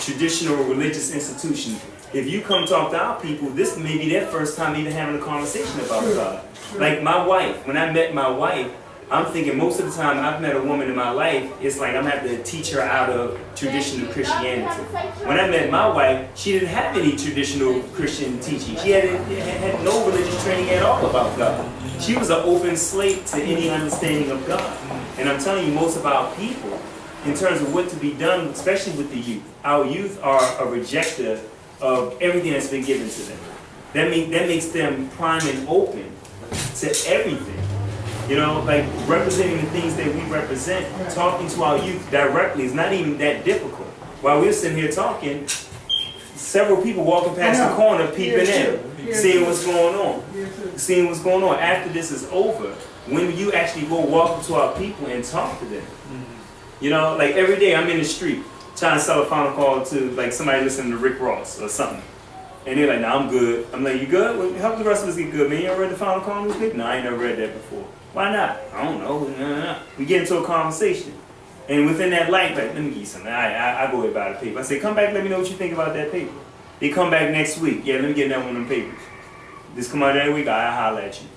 traditional religious institutions. If you come talk to our people, this may be their first time even having a conversation about God. Like my wife, when I met my wife, I'm thinking most of the time I've met a woman in my life, it's like I'm having to teach her out of traditional Christianity. When I met my wife, she didn't have any traditional Christian teaching. She had no religious training at all about God. She was an open slate to any understanding of God. And I'm telling you, most of our people, in terms of what to be done, especially with the youth, our youth are a rejecter of everything that's been given to them. That makes them prime and open to everything. You know, like representing the things that we represent, talking to our youth directly is not even that difficult. While we're sitting here talking, several people walking past the corner, peeping in, seeing what's going on. Seeing what's going on. After this is over, when you actually go walk up to our people and talk to them. You know, like every day I'm in the street trying to sell a final call to like somebody listening to Rick Ross or something. And they're like, nah, I'm good. I'm like, you good? Well, help the rest of us get good, man. You ever read the Final Call newspaper? No, I ain't never read that before. Why not? I don't know. Nah. We get into a conversation. And within that light, like, let me give you something. I go ahead buy the paper. I say, come back, let me know what you think about that paper. They come back next week. Yeah, let me get that one of them papers. This come out that week, I'll holler at you.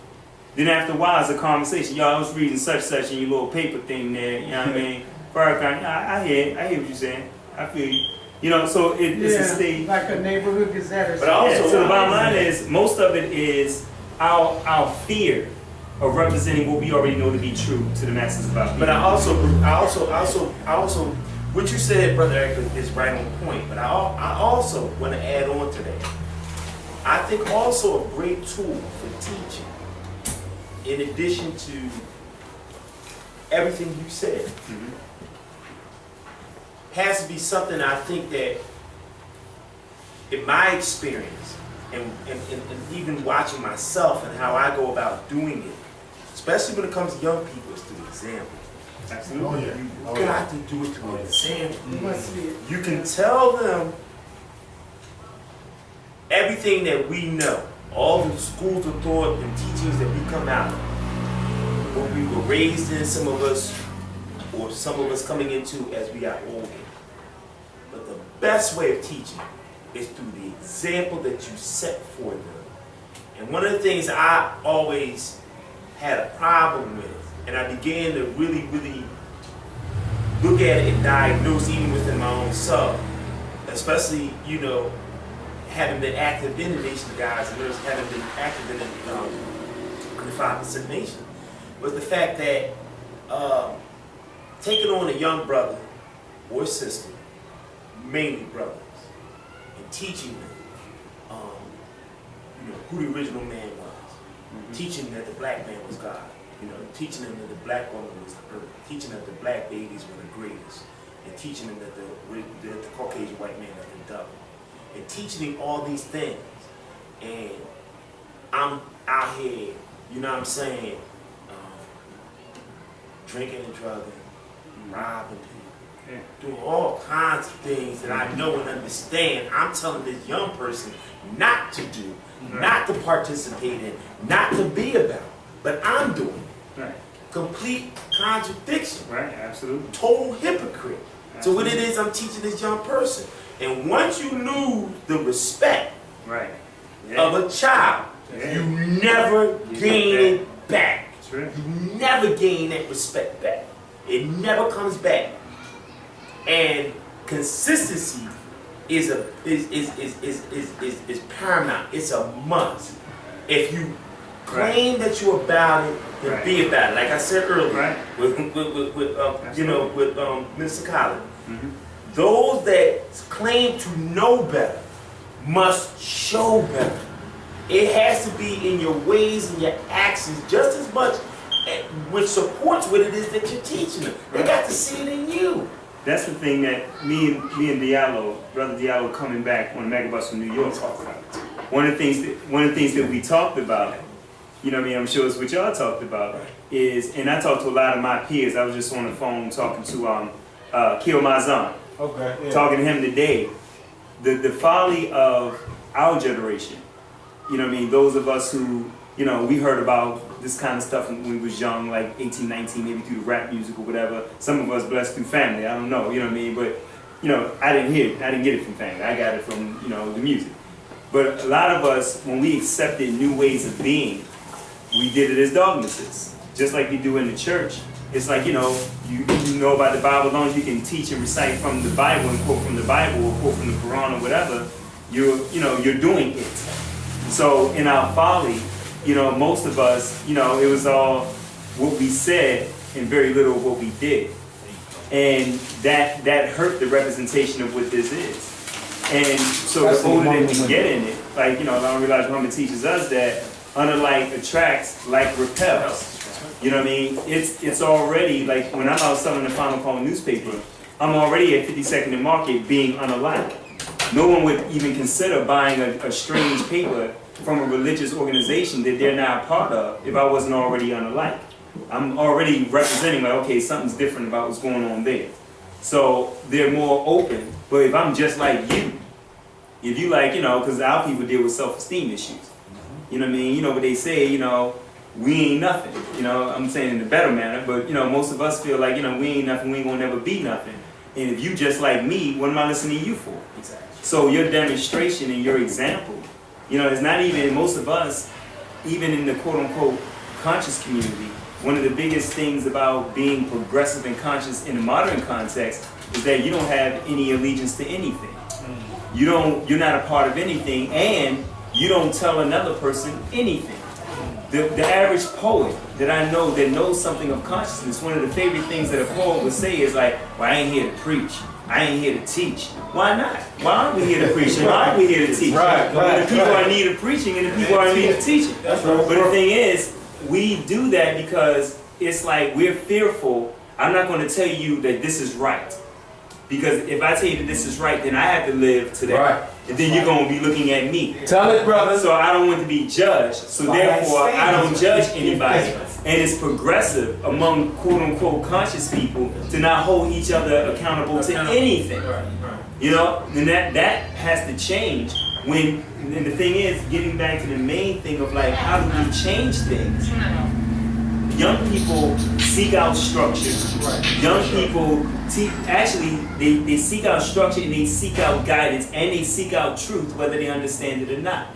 Then after a while, it's a conversation. Y'all, I was reading such in your little paper thing there. You know what I mean? I hear what you're saying. I feel you. You know, so it's a stage. Like a neighborhood gazette or something. But also, so the bottom line is, most of it is our fear of representing what we already know to be true to the masses about people. But I also, what you said, Brother Eric, is right on point. But I also want to add on to that. I think also a great tool for teaching, in addition to everything you said, has to be something I think that, in my experience, and even watching myself and how I go about doing it, especially when it comes to young people, is through example. Absolutely. You got to do it through example. You can tell them everything that we know, all the schools of thought and teachings that we come out of, what we were raised in, some of us, or some of us coming into as we got older. But the best way of teaching is through the example that you set for them. And one of the things I always had a problem with, and I began to really look at it and diagnose even within my own self, especially, you know, having been active in the Nation of Guys and Nurses, having been active in the 5% Nation, was the fact that taking on a young brother or sister, mainly brothers, and teaching them you know, who the original man was, teaching them that the black man was God, you know, teaching them that the black woman was the earth, teaching them that the black babies were the greatest, and teaching them that the Caucasian white man was the devil, and teaching them all these things. And I'm out here, you know what I'm saying, drinking and drugging, robbing people, doing all kinds of things that I know and understand. I'm telling this young person not to do, not to participate in, not to be about, but I'm doing it. Right. Complete contradiction. Right, absolutely. Total hypocrite. Absolutely. So what it is I'm teaching this young person. And once you lose the respect of a child, you never gain it back. Right. You never gain that respect back. It never comes back. And consistency is paramount. It's a must. If you claim that you're about it, then be about it. Like I said earlier, with Mr. Collins, those that claim to know better must show better. It has to be in your ways and your actions just as much, which supports what it is that you're teaching them. They got to see it in you. That's the thing that me and Diallo, Brother Diallo, coming back on the Megabus from New York, talked about. One of the things that we talked about, you know what I mean, I'm sure it's what y'all talked about, is, and I talked to a lot of my peers. I was just on the phone talking to Kil Mazan. Talking to him today. The folly of our generation, you know what I mean, those of us who, you know, we heard about this kind of stuff when we was young, like 18, 19, maybe through the rap music or whatever. Some of us blessed through family, I don't know, you know what I mean? But, you know, I didn't get it from family. I got it from, you know, the music. But a lot of us, when we accepted new ways of being, we did it as dogmatists, just like we do in the church. It's like, you know, you know about the Bible, as long as you can teach and recite from the Bible and quote from the Bible or quote from the Quran or whatever, you're doing it. So in our folly, you know, most of us, you know, it was all what we said and very little of what we did. And that hurt the representation of what this is. And so the older that we get in it, like, you know, I realize Muhammad teaches us that unlike attracts, like repels. You know what I mean? It's already, like, when I'm out selling the Final Call newspaper, I'm already at 52nd and Market being unalike. No one would even consider buying a strange paper from a religious organization that they're not a part of if I wasn't already unalike. I'm already representing, like, okay, something's different about what's going on there. So they're more open. But if I'm just like you, if you like, you know, because our people deal with self-esteem issues. You know what I mean? You know what they say, you know, we ain't nothing. You know, I'm saying in a better manner, but, you know, most of us feel like, you know, we ain't nothing, we ain't gonna never be nothing. And if you just like me, what am I listening to you for? Exactly. So your demonstration and your example, you know, it's not even, most of us, even in the quote-unquote conscious community, one of the biggest things about being progressive and conscious in a modern context is that you don't have any allegiance to anything. You're not a part of anything, and you don't tell another person anything. The average poet that I know that knows something of consciousness, one of the favorite things that a poet would say is like, well, I ain't here to preach. I ain't here to teach. Why not? Why aren't we here to preach? And why aren't we here to teach? The people are in need of preaching and the people are in need of teaching. But the thing is, we do that because it's like we're fearful. I'm not going to tell you that this is right. Because if I tell you that this is right, then I have to live to that. Right. And then you're going to be looking at me. Tell it, brother. So I don't want to be judged. So therefore, I don't judge anybody. And it's progressive among quote-unquote conscious people to not hold each other accountable to anything. You know, and that has to change. And the thing is, getting back to the main thing of like, how do we change things? Young people seek out structure. Young people they seek out structure and they seek out guidance and they seek out truth, whether they understand it or not.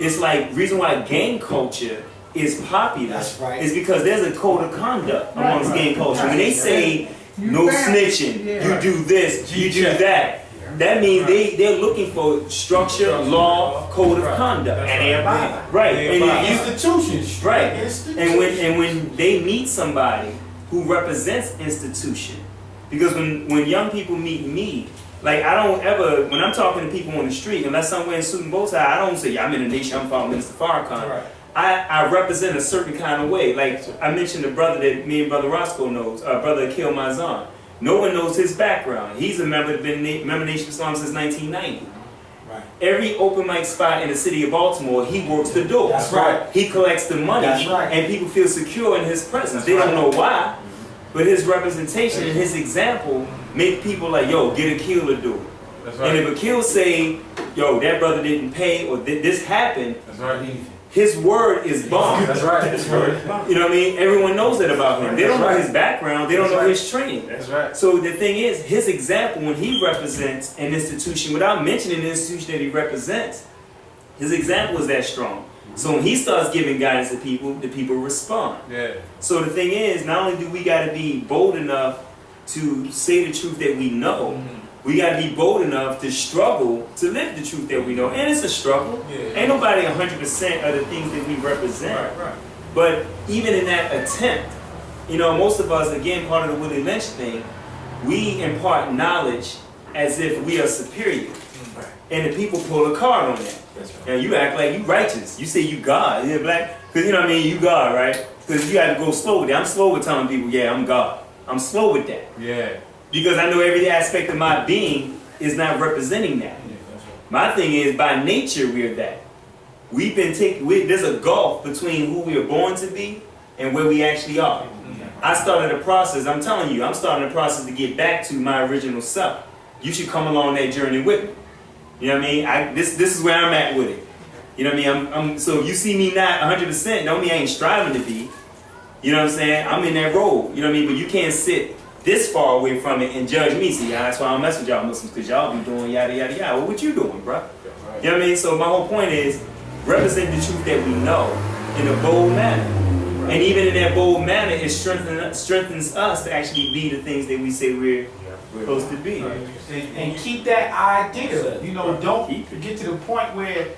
It's like reason why gang culture is popular is because there's a code of conduct amongst gang culture. When they say no snitching, you do this, you do that. That means they're looking for structure, law, code of conduct. And they abide. Right. And institutions. Right. And when they meet somebody who represents institution, because when young people meet me, like I don't ever, when I'm talking to people on the street, unless I'm wearing suit and bow tie, I don't say, yeah, I'm in the nation, I'm following Minister Farrakhan. Right. I represent a certain kind of way. Like I mentioned the brother that me and Brother Roscoe knows, Brother Akil Mazan. No one knows his background. He's a member of Nation of Islam since 1990. Right. Every open mic spot in the city of Baltimore, he works the door. That's right. He collects the money, and people feel secure in his presence. They don't know why, but his representation and his example make people like, yo, get Akil to do it. That's right. And if Akil say, yo, that brother didn't pay or this happened, that's right. His word is bomb. That's right. His word is bomb. You know what I mean? Everyone knows that about him. They don't know his background. They don't know his training. That's right. So the thing is, his example, when he represents an institution, without mentioning the institution that he represents, his example is that strong. So when he starts giving guidance to people, the people respond. Yeah. So the thing is, not only do we got to be bold enough to say the truth that we know, we got to be bold enough to struggle to live the truth that we know. And it's a struggle. Ain't nobody 100% of the things that we represent. Right. But even in that attempt, you know, most of us, again, part of the Willie Lynch thing, we impart knowledge as if we are superior. And the people pull a card on that. Right. Now you act like you righteous. You say you God. You're black. Because you know what I mean? You God, right? Because you got to go slow with that. I'm slow with telling people, yeah, I'm God. I'm slow with that. Yeah. Because I know every aspect of my being is not representing that. My thing is, by nature, we're that. We've been there's a gulf between who we are born to be and where we actually are. I started a process, I'm telling you, I'm starting a process to get back to my original self. You should come along that journey with me. You know what I mean? This is where I'm at with it. You know what I mean? So if you see me not 100%, don't mean I ain't striving to be. You know what I'm saying? I'm in that role. You know what I mean? But you can't sit this far away from it and judge me. See, that's why I don't mess with y'all Muslims, because y'all be doing yada yada yada. Well, what you doing, bro? You know what I mean? So my whole point is represent the truth that we know in a bold manner. And even in that bold manner, it strengthens us to actually be the things that we say we're supposed to be. And keep that idea. You know, don't get to the point where,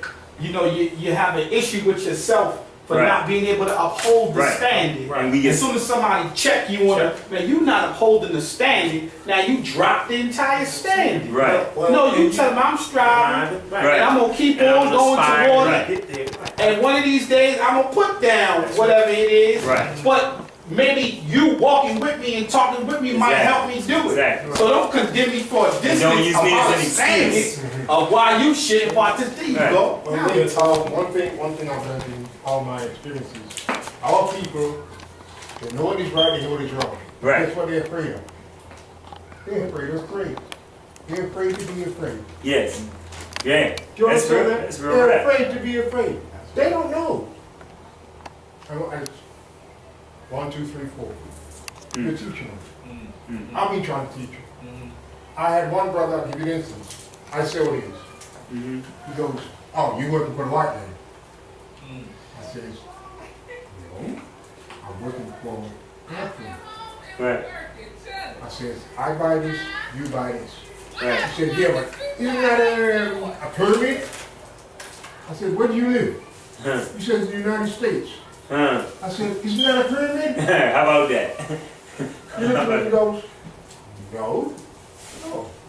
you know, you have an issue with yourself for not being able to uphold the standard. And we as soon as somebody check you on it, man, you not upholding the standard, now you drop the entire standard. No, you tell them I'm striving, and I'm gonna keep on going toward it. And one of these days, I'm gonna put down whatever it is. But maybe you walking with me and talking with me might help me do it. So don't condemn me for a distance of understanding of why you shouldn't participate. You go. One thing I've learned in all my experiences, our people, they know what is right, they know what is wrong. That's what they're afraid of. They're afraid. They're afraid to be afraid. Yes. Yeah. Do you That's real. understand that? That's real. They're afraid to be afraid. They don't know. 1, 2, 3, 4. You're teaching them. I've been trying to teach them. I had one brother, I'll give you an instance. I said what it is. He goes, oh, you working for the white man? I says, no, I'm working for Anthony. I says, I buy this, you buy this. He said, yeah, but isn't that a permit? I said, where do you live? He says, the United States. I said, isn't that a pyramid? How about that? He looked at me and goes, no.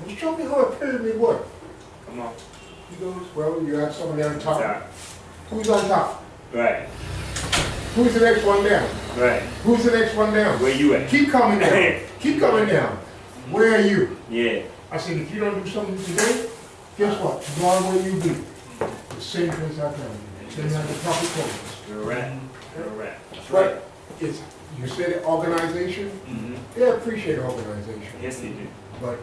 You show me how a pyramid works. Come on. He goes, well, you got someone down top. Who's on top? Who's the next one down? Who's the next one down? Where you at? Keep coming down. Keep coming down. Where are you? Yeah. I said, if you don't do something today, guess what? Tomorrow where you be? The same place I found you. Same like the proper code. You're right. But it's, you said organization, they appreciate organization. Yes, they do. But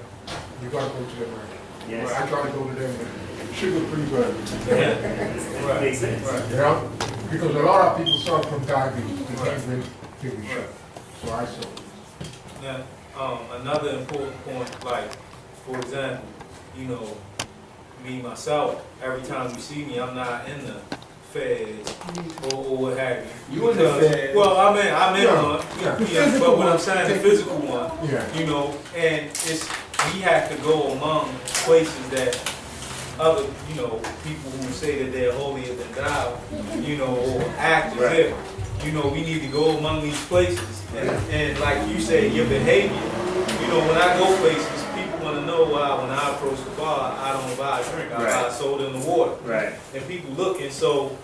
you gotta go to them right. Yes. I try to go to them sugar-free burger. That makes sense. You know? Because a lot of people suffer from diabetes. They can't drink sugar. So I saw. Now, another important point, like, for example, you know, me, myself, every time you see me, I'm not in the feds or what have you. You in the feds? Well, I'm in one. Yeah, but what I'm saying, the physical one. You know, and we have to go among places that other, you know, people who say that they're holier than thou, you know, or act as if, you know, we need to go among these places. And like you say, your behavior, you know, when I go places, people want to know why when I approach the bar, I don't buy a drink, I buy soda in the water. And people look, and so,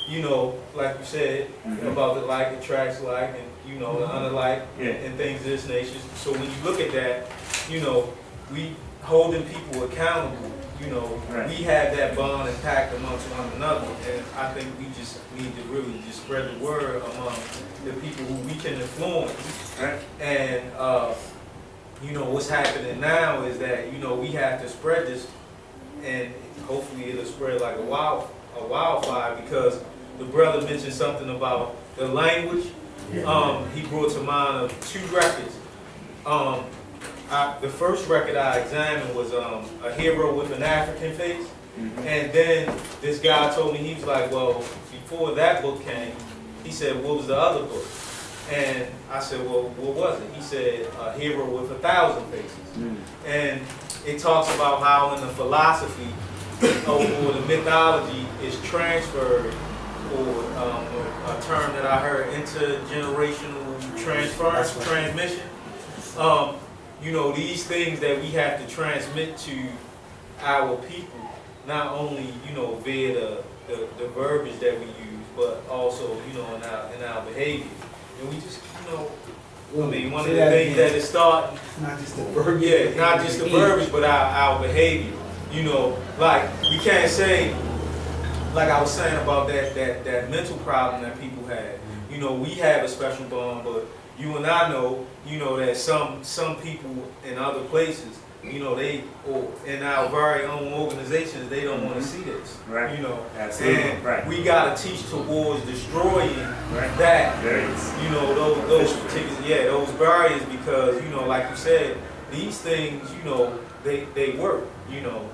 you know, like you said, about the like attracts like, and, you know, the unlike, and things of this nature. So when you look at that, you know, we holding people accountable, you know, we have that bond and pact amongst one another, and I think we just need to really just spread the word among the people who we can influence. And, you know, what's happening now is that, you know, we have to spread this, and hopefully it'll spread like a wildfire, because the brother mentioned something about the language. He brought to mind of 2 records. The first record I examined was A Hero with an African Face. And then this guy told me, he was like, well, before that book came, he said, what was the other book? And I said, well, what was it? He said, A Hero with 1,000 Faces. And it talks about how in the philosophy or the mythology is transferred, or a term that I heard, intergenerational transmission. You know, these things that we have to transmit to our people, not only, you know, via the verbiage that we use, but also, you know, in our behavior. And we just, you know, I mean, one of the things that is starting, not just the verbiage. not just the verbiage, but our behavior. You know, like, we can't say, like I was saying about that mental problem that people have. You know, we have a special bond, but you and I know, you know, that some people in other places, you know, they, or in our very own organizations, they don't want to see this. You know, and we got to teach towards destroying that, you know, those particular, those barriers, because, you know, like you said, these things, you know, they work, you know,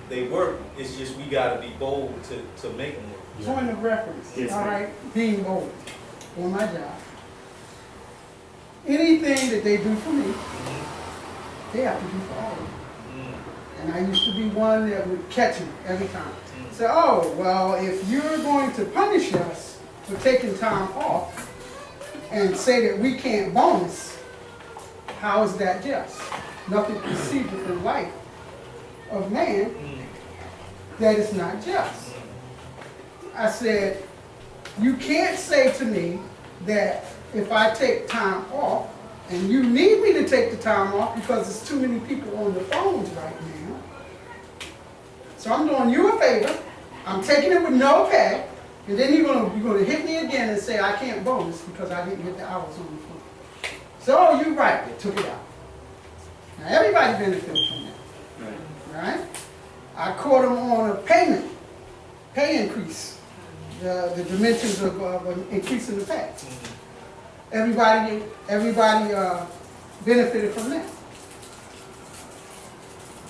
they work. It's just we got to be bold to make them work. Point of reference, all right, being bold on my job. Anything that they do for me, they have to do for all of them. And I used to be one that would catch them every time. Say, oh, well, if you're going to punish us, for taking time off and say that we can't bonus, how is that just? Nothing conceivable in life of man that is not just. I said, you can't say to me that if I take time off, and you need me to take the time off because there's too many people on the phones right now. So I'm doing you a favor. I'm taking it with no pay, and then you're gonna hit me again and say I can't bonus because I didn't get the hours on the phone. So you're right, they took it out. Now everybody benefited from that, right? I caught them on a pay increase, the dimensions of increasing the pay. Everybody benefited from that.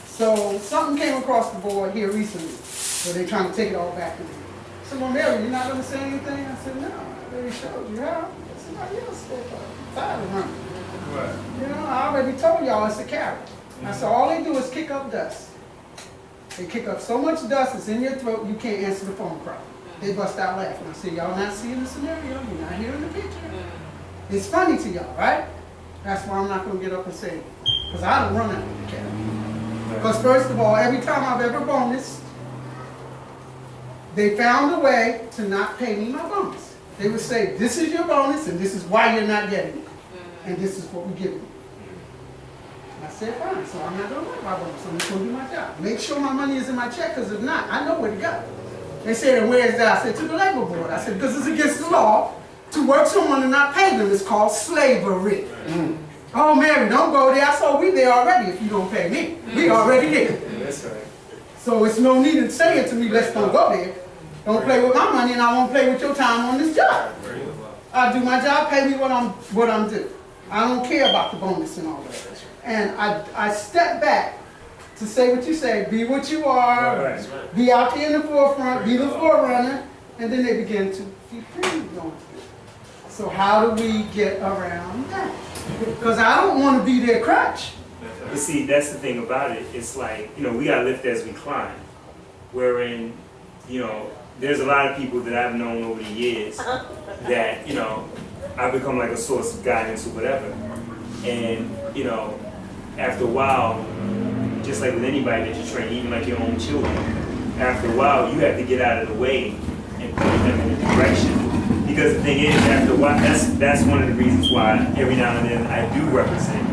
So something came across the board here recently where they're trying to take it all back again. I said, well, Mary, you're not going to say anything? I said, no, I already showed you how. Somebody else spoke up. I'm tired of running. Right. You know, I already told y'all it's a carrot. I said, all they do is kick up dust. They kick up so much dust, it's in your throat, you can't answer the phone properly. They bust out laughing. I said, y'all not seeing the scenario, you're not hearing the picture. It's funny to y'all, right? That's why I'm not going to get up and say it. Because I don't run out of the carrot. Because first of all, every time I've ever bonused, they found a way to not pay me my bonus. They would say, this is your bonus and this is why you're not getting it. And this is what we give you. I said, fine, so I'm not going to work my bonus. I'm just going to do my job. Make sure my money is in my check, because if not, I know where to go. They said, and where is that? I said, to the labor board. I said, because it's against the law to work someone and not pay them. It's called slavery. Oh, Mary, don't go there. I said, we there already if you don't pay me. We already there. That's right. So it's no need in saying to me, let's don't go there. Don't play with my money and I won't play with your time on this job. I do my job, pay me what I'm due. I don't care about the bonus and all that. And I step back to say what you say, be what you are, be out there in the forefront, be the forerunner, and then they begin to be pretty going. So how do we get around that? Because I don't want to be their crutch. But see, that's the thing about it. It's like, you know, we got to lift as we climb. Wherein, you know, there's a lot of people that I've known over the years that, you know, I've become like a source of guidance or whatever. And, you know, after a while, just like with anybody that you train, even like your own children, after a while, you have to get out of the way and point them in a direction. Because the thing is, after a while, that's one of the reasons why every now and then I do represent,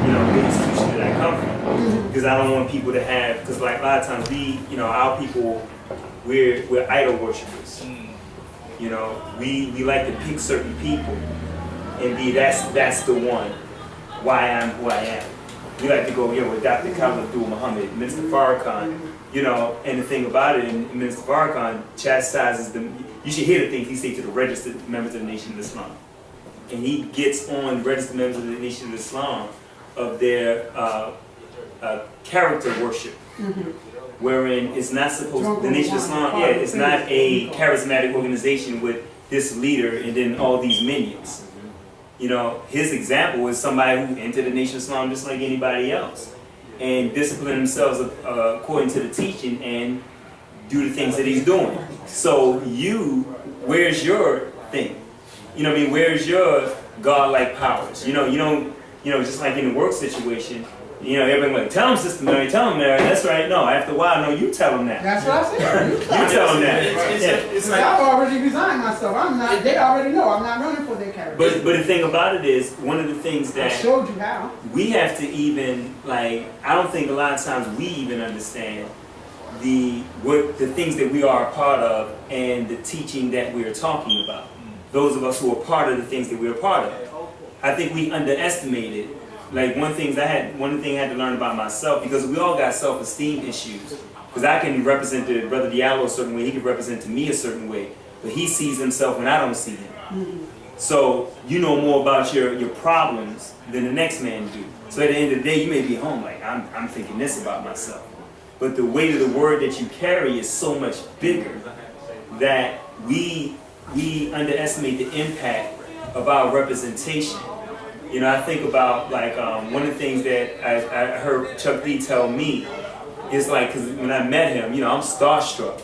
you know, the institution that I come from. Because I don't want people to have, because like a lot of times we, you know, our people, we're idol worshipers. You know, we like to pick certain people and be that's the one why I'm who I am. We like to go, you know, with Dr. Khalid Abdul Muhammad, Mr. Farrakhan, you know, and the thing about it, and Mr. Farrakhan chastises them. You should hear the things he says to the registered members of the Nation of Islam. And he gets on the registered members of the Nation of Islam of their character worship. Wherein it's not supposed, the Nation of Islam, it's not a charismatic organization with this leader and then all these minions. You know, his example is somebody who entered the Nation of Islam just like anybody else and discipline themselves according to the teaching and do the things that he's doing. So where's your thing? You know what I mean? Where's your godlike powers? You know, you don't, you know, just like in the work situation, you know, everybody like, tell him, Sister Mary, tell him Mary. That's right. No, after a while, no, you tell him that. That's what I said. You tell them that. It's like, I've already resigned myself. I'm not. They already know I'm not running for their character. But the thing about it is, one of the things that I showed you how. We have to even like. I don't think a lot of times we even understand the things that we are a part of and the teaching that we are talking about. Those of us who are part of the things that we are part of. I think we underestimated. Like one thing I had to learn about myself, because we all got self-esteem issues. Because I can represent Brother Diallo a certain way, he can represent to me a certain way, but he sees himself when I don't see him. So you know more about your problems than the next man do. So at the end of the day, you may be home like, I'm thinking this about myself. But the weight of the word that you carry is so much bigger that we underestimate the impact of our representation. You know, I think about like one of the things that I heard Chuck D tell me is like, because when I met him, you know, I'm starstruck.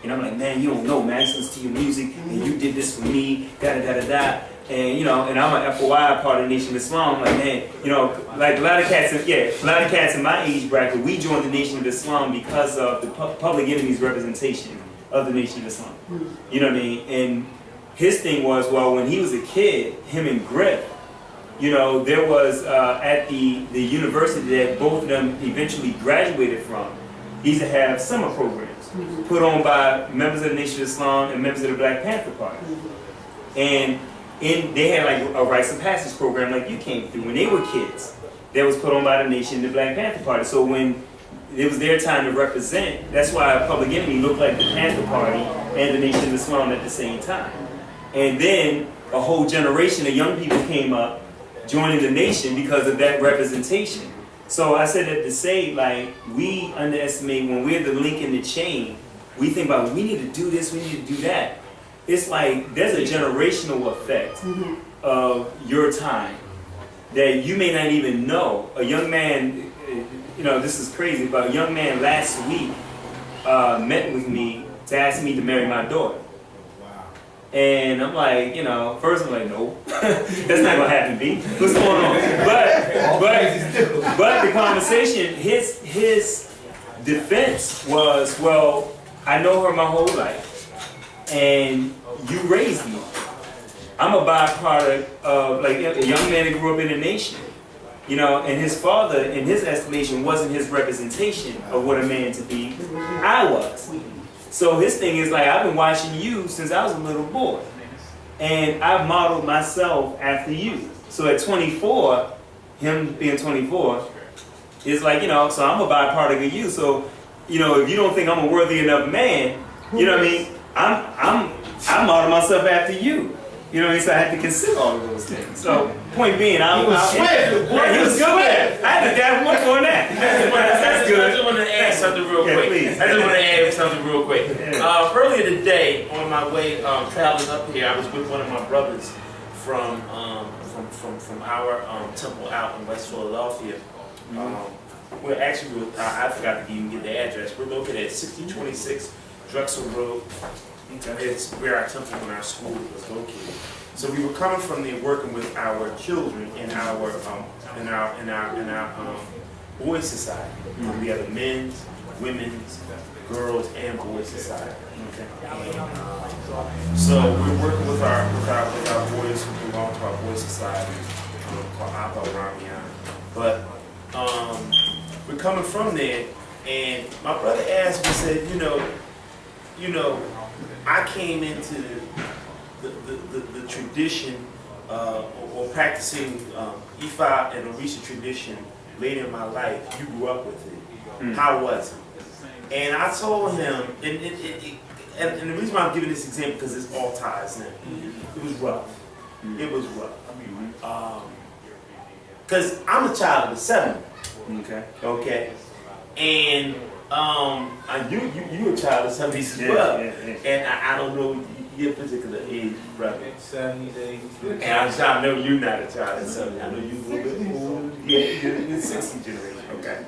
And I'm like, man, you don't know, man. I listen to your music, and you did this for me, da-da-da-da-da. And, you know, and I'm an FOI part of the Nation of Islam. I'm like, man, you know, like a lot of cats in my age bracket, we joined the Nation of Islam because of the Public Enemy's representation of the Nation of Islam. You know what I mean? And his thing was, well, when he was a kid, him and Griff, you know, there was at the university that both of them eventually graduated from, these have summer programs put on by members of the Nation of Islam and members of the Black Panther Party. And they had like a rites of passage program like you came through when they were kids that was put on by the Nation and the Black Panther Party. So when it was their time to represent, that's why Public Enemy looked like the Panther Party and the Nation of Islam at the same time. And then a whole generation of young people came up joining the Nation because of that representation. So I said that to say, like, we underestimate when we're the link in the chain, we think about, we need to do this, we need to do that. It's like, there's a generational effect of your time that you may not even know. A young man, you know, this is crazy, but a young man last week met with me to ask me to marry my daughter. And I'm like, you know, first I'm like, no, that's not gonna happen, B. What's going on? But the conversation, his defense was, well, I know her my whole life, and you raised me. I'm a byproduct of like a young man that grew up in a nation, you know, and his father, in his estimation, wasn't his representation of what a man to be. I was. So his thing is like, I've been watching you since I was a little boy. And I've modeled myself after you. So at 24, him being 24, is like, you know, so I'm a byproduct of you. So, you know, if you don't think I'm a worthy enough man, you know what I mean? I model myself after you. You know what I mean? So I had to consider all of those things. So, point being, he was good. I had to dab one on that. That's good. I just want to add something real quick. Please. I just want to add something real quick. Earlier today, on my way traveling up here, I was with one of my brothers from our temple out in West Philadelphia. We're actually, I forgot to even get the address. We're located at 6026 Drexel Road. It's where our temple and our school was located. So we were coming from there working with our children in our boys society. We have a men's, women's, girls, and boys society. So we're working with our boys who belong to our boys society called Abba Ramian. But we're coming from there, and my brother asked me, said, you know, I came into the tradition or practicing Ifa and Orisha tradition later in my life. You grew up with it. How was it? And I told him, and the reason why I'm giving this example because it's all ties in. It was rough. It was rough. Because I'm a child of the 70s. Okay. And you a child of 70s as well. And I don't know your particular age, brother. 70s, 80s. And I know you're not a child of 70s. I know you're a little bit older. Yeah, you're the 60s generation. Okay.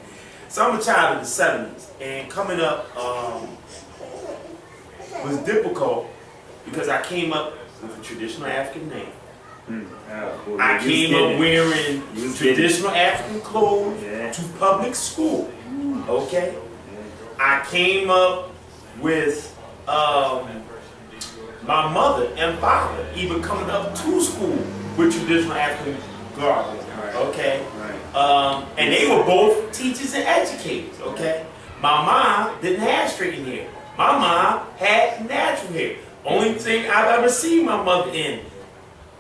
So I'm a child of the 70s. And coming up was difficult because I came up with a traditional African name. I came up wearing traditional African clothes to public school. Okay? I came up with my mother and father even coming up to school with traditional African garb. Okay? And they were both teachers and educators. Okay? My mom didn't have straightened hair. My mom had natural hair. Only thing I've ever seen my mother in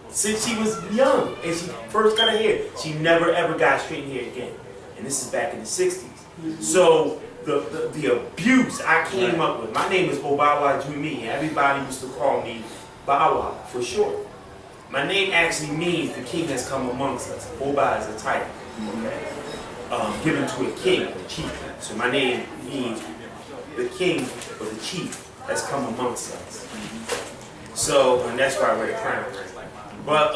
since she was young and she first got her hair. She never ever got straightened hair again. And this is back in the 60s. So the abuse I came up with, my name is Obawa Jumi. Everybody used to call me Bawa for short. My name actually means the king has come amongst us. Oba is a title, given to a king, a chief. So my name means the king or the chief has come amongst us. So, and that's why I wear the crown. But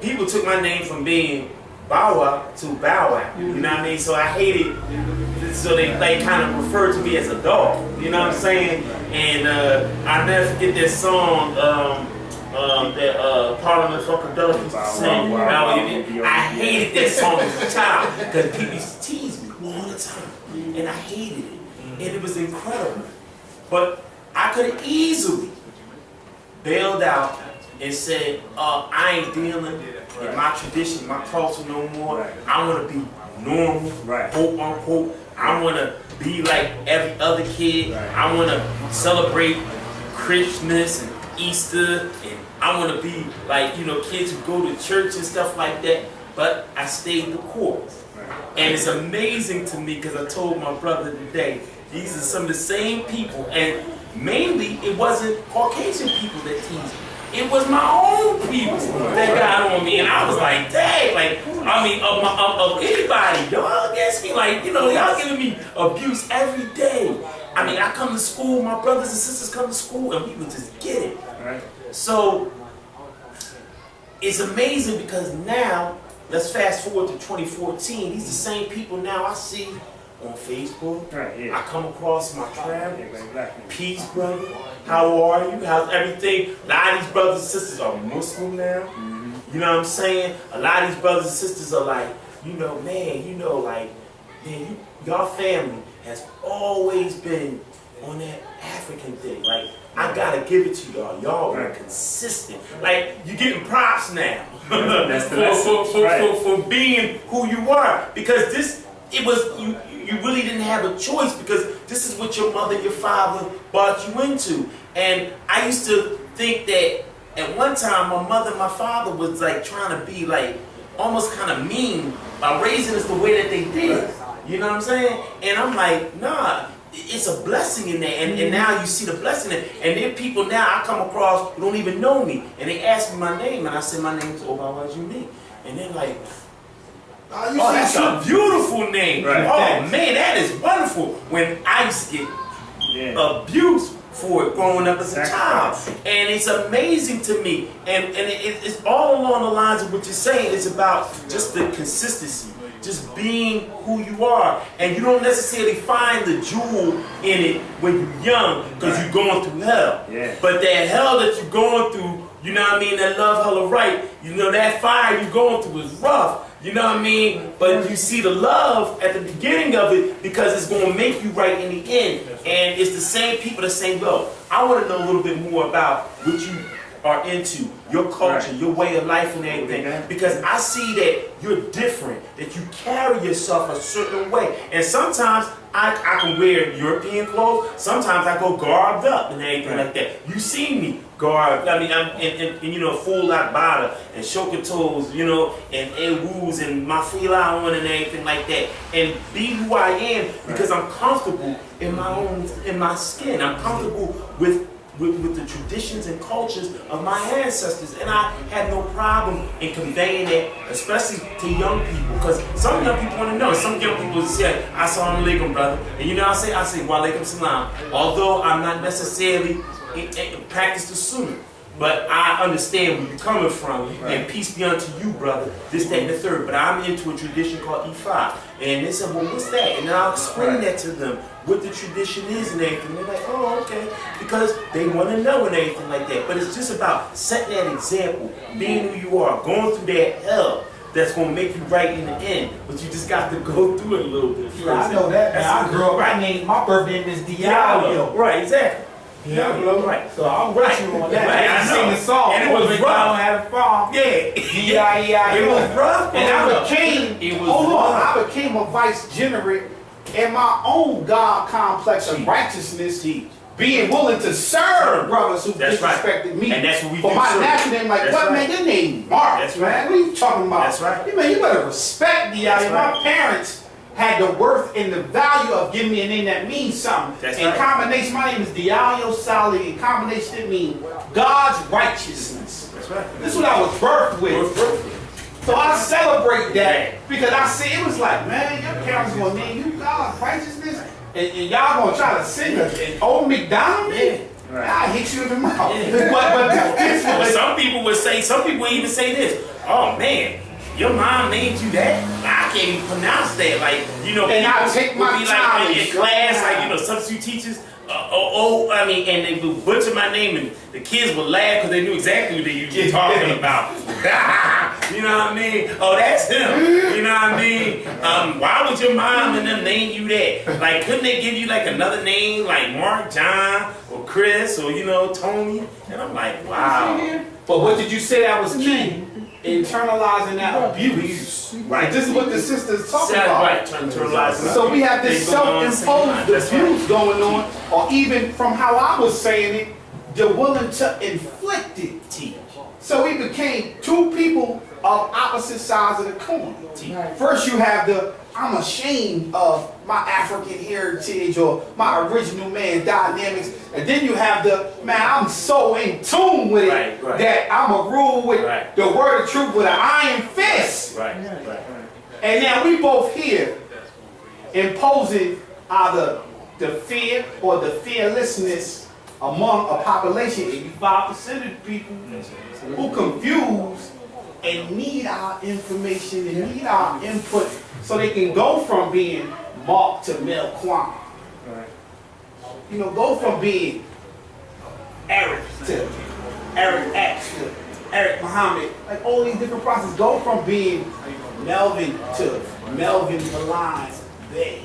people took my name from being Bow Wow to Bow Wow. You know what I mean? So I hated, so they kind of referred to me as a dog. You know what I'm saying? And I never forget that song that Parliament Funkadelic used to sing. I hated that song as a child because people used to tease me all the time. And I hated it. And it was incredible. But I could have easily bailed out and said, I ain't dealing in my tradition, my culture no more. Right. I want to be normal, quote unquote. I want to be like every other kid. I want to celebrate Christmas and Easter, and I want to be like, you know, kids who go to church and stuff like that. But I stayed the course. And it's amazing to me because I told my brother today, these are some of the same people, and mainly it wasn't Caucasian people that teased me. It was my own people that got on me, and I was like, dang, like, I mean, of anybody, y'all against me, like, you know, y'all giving me abuse every day. I mean, I come to school, my brothers and sisters come to school, and we would just get it. So, it's amazing because now, let's fast forward to 2014, these are the same people now I see on Facebook. I come across my travel. Peace, brother. How are you? How's everything? A lot of these brothers and sisters are Muslim now. You know what I'm saying? A lot of these brothers and sisters are like, you know, man, you know, like, man, y'all family has always been on that African thing. Like, I gotta give it to y'all. Y'all are consistent. Like, you're getting props now for being who you are. Because this, it was, you really didn't have a choice because this is what your mother and your father brought you into. And I used to think that at one time my mother and my father was like trying to be like almost kind of mean by raising us the way that they did. You know what I'm saying? And I'm like, nah, it's a blessing in there. And now you see the blessing in it. And then people now I come across who don't even know me. And they ask me my name and I say my name is Obawajimi. And they're like, oh, that's a beautiful name. Oh, man, that is wonderful. When I used to get abused for it growing up as a child. And it's amazing to me. And it's all along the lines of what you're saying. It's about just the consistency. Just being who you are. And you don't necessarily find the jewel in it when you're young because you're going through hell. But that hell that you're going through, you know what I mean, that love, hell, right, you know, that fire you're going through is rough. You know what I mean? But you see the love at the beginning of it because it's going to make you right in the end. And it's the same people that say, yo, I want to know a little bit more about what you are into, your culture, your way of life and everything. Because I see that you're different, that you carry yourself a certain way. And sometimes I can wear European clothes. Sometimes I go garbed up and everything like that. You see me garbed. I mean, I'm in you know, full Bada and shoka toes, you know, and woos and my fila on and everything like that. And be who I am because I'm comfortable in my skin. I'm comfortable with the traditions and cultures of my ancestors, and I had no problem in conveying it, especially to young people, because some young people want to know. Some young people say, "Assalamu alaikum, brother," and you know I say, "Wa alaikum salam." Although I'm not necessarily practice the sunnah, but I understand where you're coming from, and peace be unto you, brother. This, that, and the third. But I'm into a tradition called Ifa, and they said, "Well, what's that?" And then I'll explain that to them, what the tradition is and everything. They're like, oh, okay, because they want to know and everything like that. But it's just about setting that example, being who you are, going through that hell that's going to make you right in the end. But you just got to go through it a little bit first. Yeah, I know that. I grew up, my birthday name is Diallo. Right, exactly. Yeah, right. So I'm with you on that. Right, I sing the song. And it was rough. Had a farm. Yeah. It was rough. And I became a vice general in my own God complex of righteousness, being willing to serve brothers who disrespected me. And that's what we for do. my natural name, like, what, man, your name Mark, that's man. What are you talking about? That's right. Man, you better respect the My parents had the worth and the value of giving me a name that means something. That's in right. combination, my name is Diallo Sali. In combination, it means God's righteousness. That's right. This is what I was birthed with. So I celebrate that because I see it was like, man, your parents gonna name you God's righteousness, and y'all gonna try to sing an old McDonald? I hit you in the mouth. But some people would say, some people even say this. Oh man, your mom named you that? I can't even pronounce that. Like, you know, and I take my be time like in class, like, you know, substitute teachers. I mean, and they would butcher my name, and the kids would laugh because they knew exactly what they were talking about. You know what I mean? Oh, that's him. You know what I mean? Why would your mom and them name you that? Like, couldn't they give you like another name, like Mark, John, or Chris, or, you know, Tony? And I'm like, wow. But what did you say that was key? Internalizing that abuse. Right. This is what the sisters talk about. Right. Internalizing. So we have this self-imposed abuse going on, or even from how I was saying it, they're willing to inflict it. So we became two people of opposite sides of the coin. First you have the, I'm ashamed of my African heritage or my original man dynamics. And then you have the, man, I'm so in tune with it that I'm a rule with the word of truth with an iron fist. And now we both here imposing either the fear or the fearlessness among a population, 85% of the people who confused and need our information and need our input so they can go from being Mark to Mel Kwan. You know, go from being Eric to Eric X to Eric Muhammad. Like all these different processes. Go from being Melvin to Melvin Valines Bay.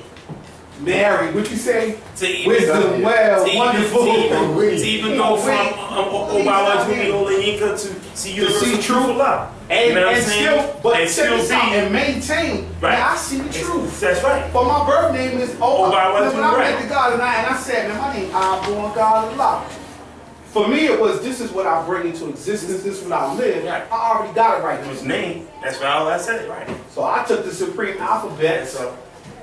Mary, what you say? Wisdom, well, wonderful. To even go from Obawa Junior Inca to see truth. And still, but and maintain. Now I see the truth. That's right. But my birth name is Obawa. When I met the God and I said, man, my name I'm born God Allah. For me, it was, this is what I bring into existence. This is what I live. I already got it right. His name. That's what all I said. Right. So I took the supreme alphabet. So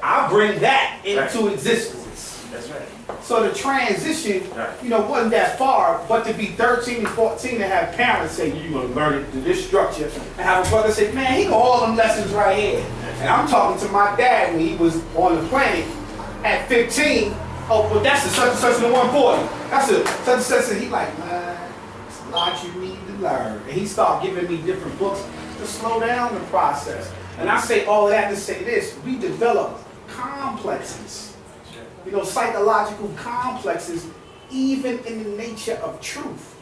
I bring that into existence. That's right. So the transition, you know, wasn't that far, but to be 13 and 14 and have parents say, you're going to learn it through this structure, and have a brother say, man, he got all them lessons right here. And I'm talking to my dad when he was on the planet at 15. Oh, but that's the such and such in the 140. That's a such and such. And he like, man, it's a lot you need to learn. And he started giving me different books to slow down the process. And I say all of that to say this, we develop complexes, you know, psychological complexes, even in the nature of truth.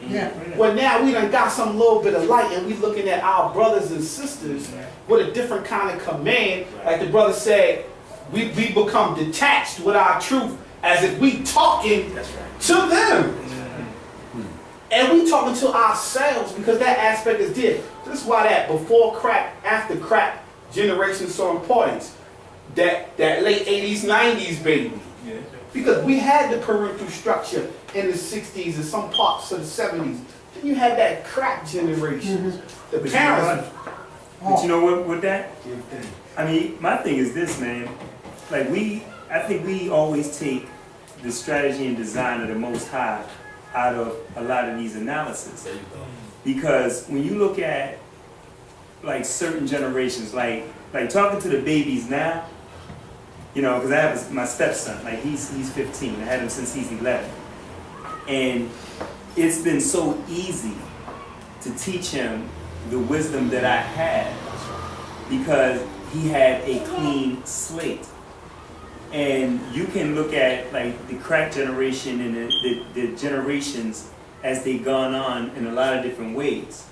Well, now we done got some little bit of light and we looking at our brothers and sisters with a different kind of command. Like the brother said, we become detached with our truth as if we talking to them. And we talking to ourselves because that aspect is there. This is why that before crack, after crack generation is so important. That late 80s, 90s baby. Because we had the parental structure in the 60s and some parts of the 70s. Then you had that crack generation. The parents. But you know what with that? I mean, my thing is this, man. Like I think we always take the strategy and design of the Most High out of a lot of these analysis. Because when you look at like certain generations, like talking to the babies now, you know, because I have my stepson, like he's 15. I had him since he's 11. And it's been so easy to teach him the wisdom that I had because he had a clean slate. And you can look at like the crack generation and the generations as they've gone on in a lot of different ways.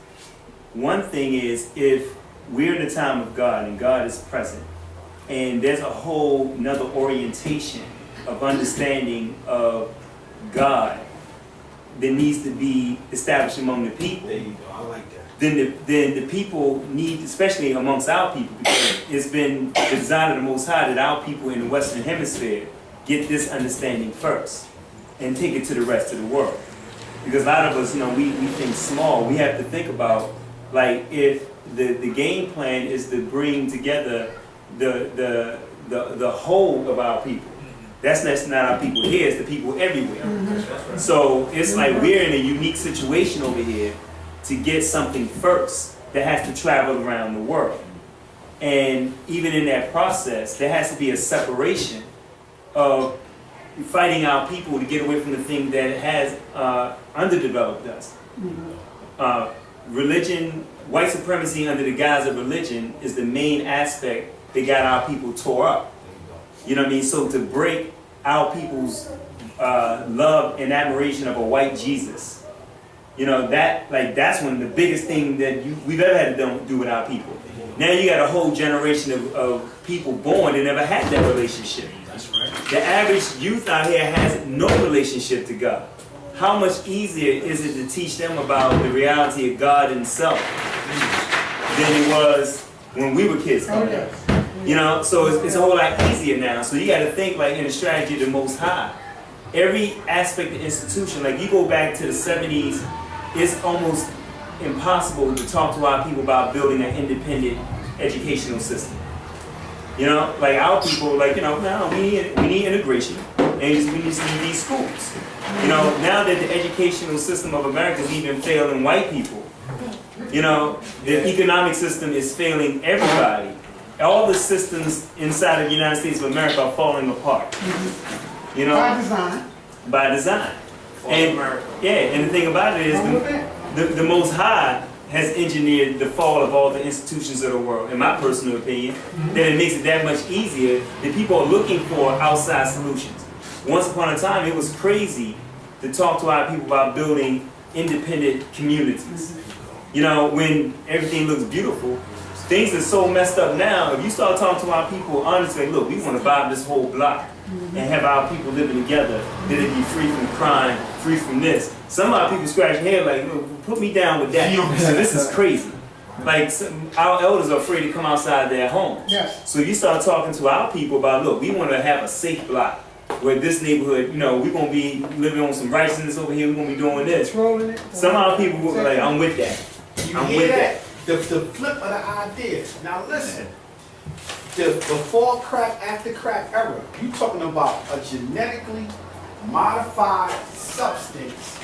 One thing is, if we're in the time of God and God is present, and there's a whole nother orientation of understanding of God that needs to be established among the people. There you go, I like that. Then the people need, especially amongst our people, because it's been the design of the Most High that our people in the Western Hemisphere get this understanding first and take it to the rest of the world. Because a lot of us, you know, we think small. We have to think about, like, if the game plan is to bring together the whole of our people. That's not our people here, it's the people everywhere. So it's like we're in a unique situation over here to get something first that has to travel around the world. And even in that process, there has to be a separation of fighting our people to get away from the thing that has underdeveloped us. Religion white supremacy under the guise of religion is the main aspect that got our people tore up. You know what I mean? So to break our people's love and admiration of a white Jesus, you know, that's one of the biggest things that we've ever had to do with our people. Now you got a whole generation of people born that never had that relationship. That's right. The average youth out here has no relationship to God. How much easier is it to teach them about the reality of God Himself than it was when we were kids coming up? You know, so it's a whole lot easier now. So you got to think like in the strategy of the Most High. Every aspect of the institution, like you go back to the 70s, it's almost impossible to talk to our people about building an independent educational system. You know, like our people, like, you know, now we need integration, and we just need these schools. You know, now that the educational system of America is even failing white people, you know, the economic system is failing everybody. All the systems inside of the United States of America are falling apart. You know, By design. By design. And yeah, and the thing about it is the Most High has engineered the fall of all the institutions of the world, in my personal opinion, that it makes it that much easier that people are looking for outside solutions. Once upon a time, it was crazy to talk to our people about building independent communities. You know, when everything looks beautiful, things are so messed up now. If you start talking to our people honestly, look, we want to buy this whole block and have our people living together, that it be free from crime, free from this. Some of our people scratch their head like, look, put me down with that. So this is crazy. Like, our elders are afraid to come outside their homes. Yes. So you start talking to our people about, look, we want to have a safe block where this neighborhood, you know, we're going to be living on some righteousness over here, we're going to be doing this. Some of our people will be like, I'm with that. You hear that? The flip of the idea. Now listen, the before crack, after crack era, you talking about a genetically modified substance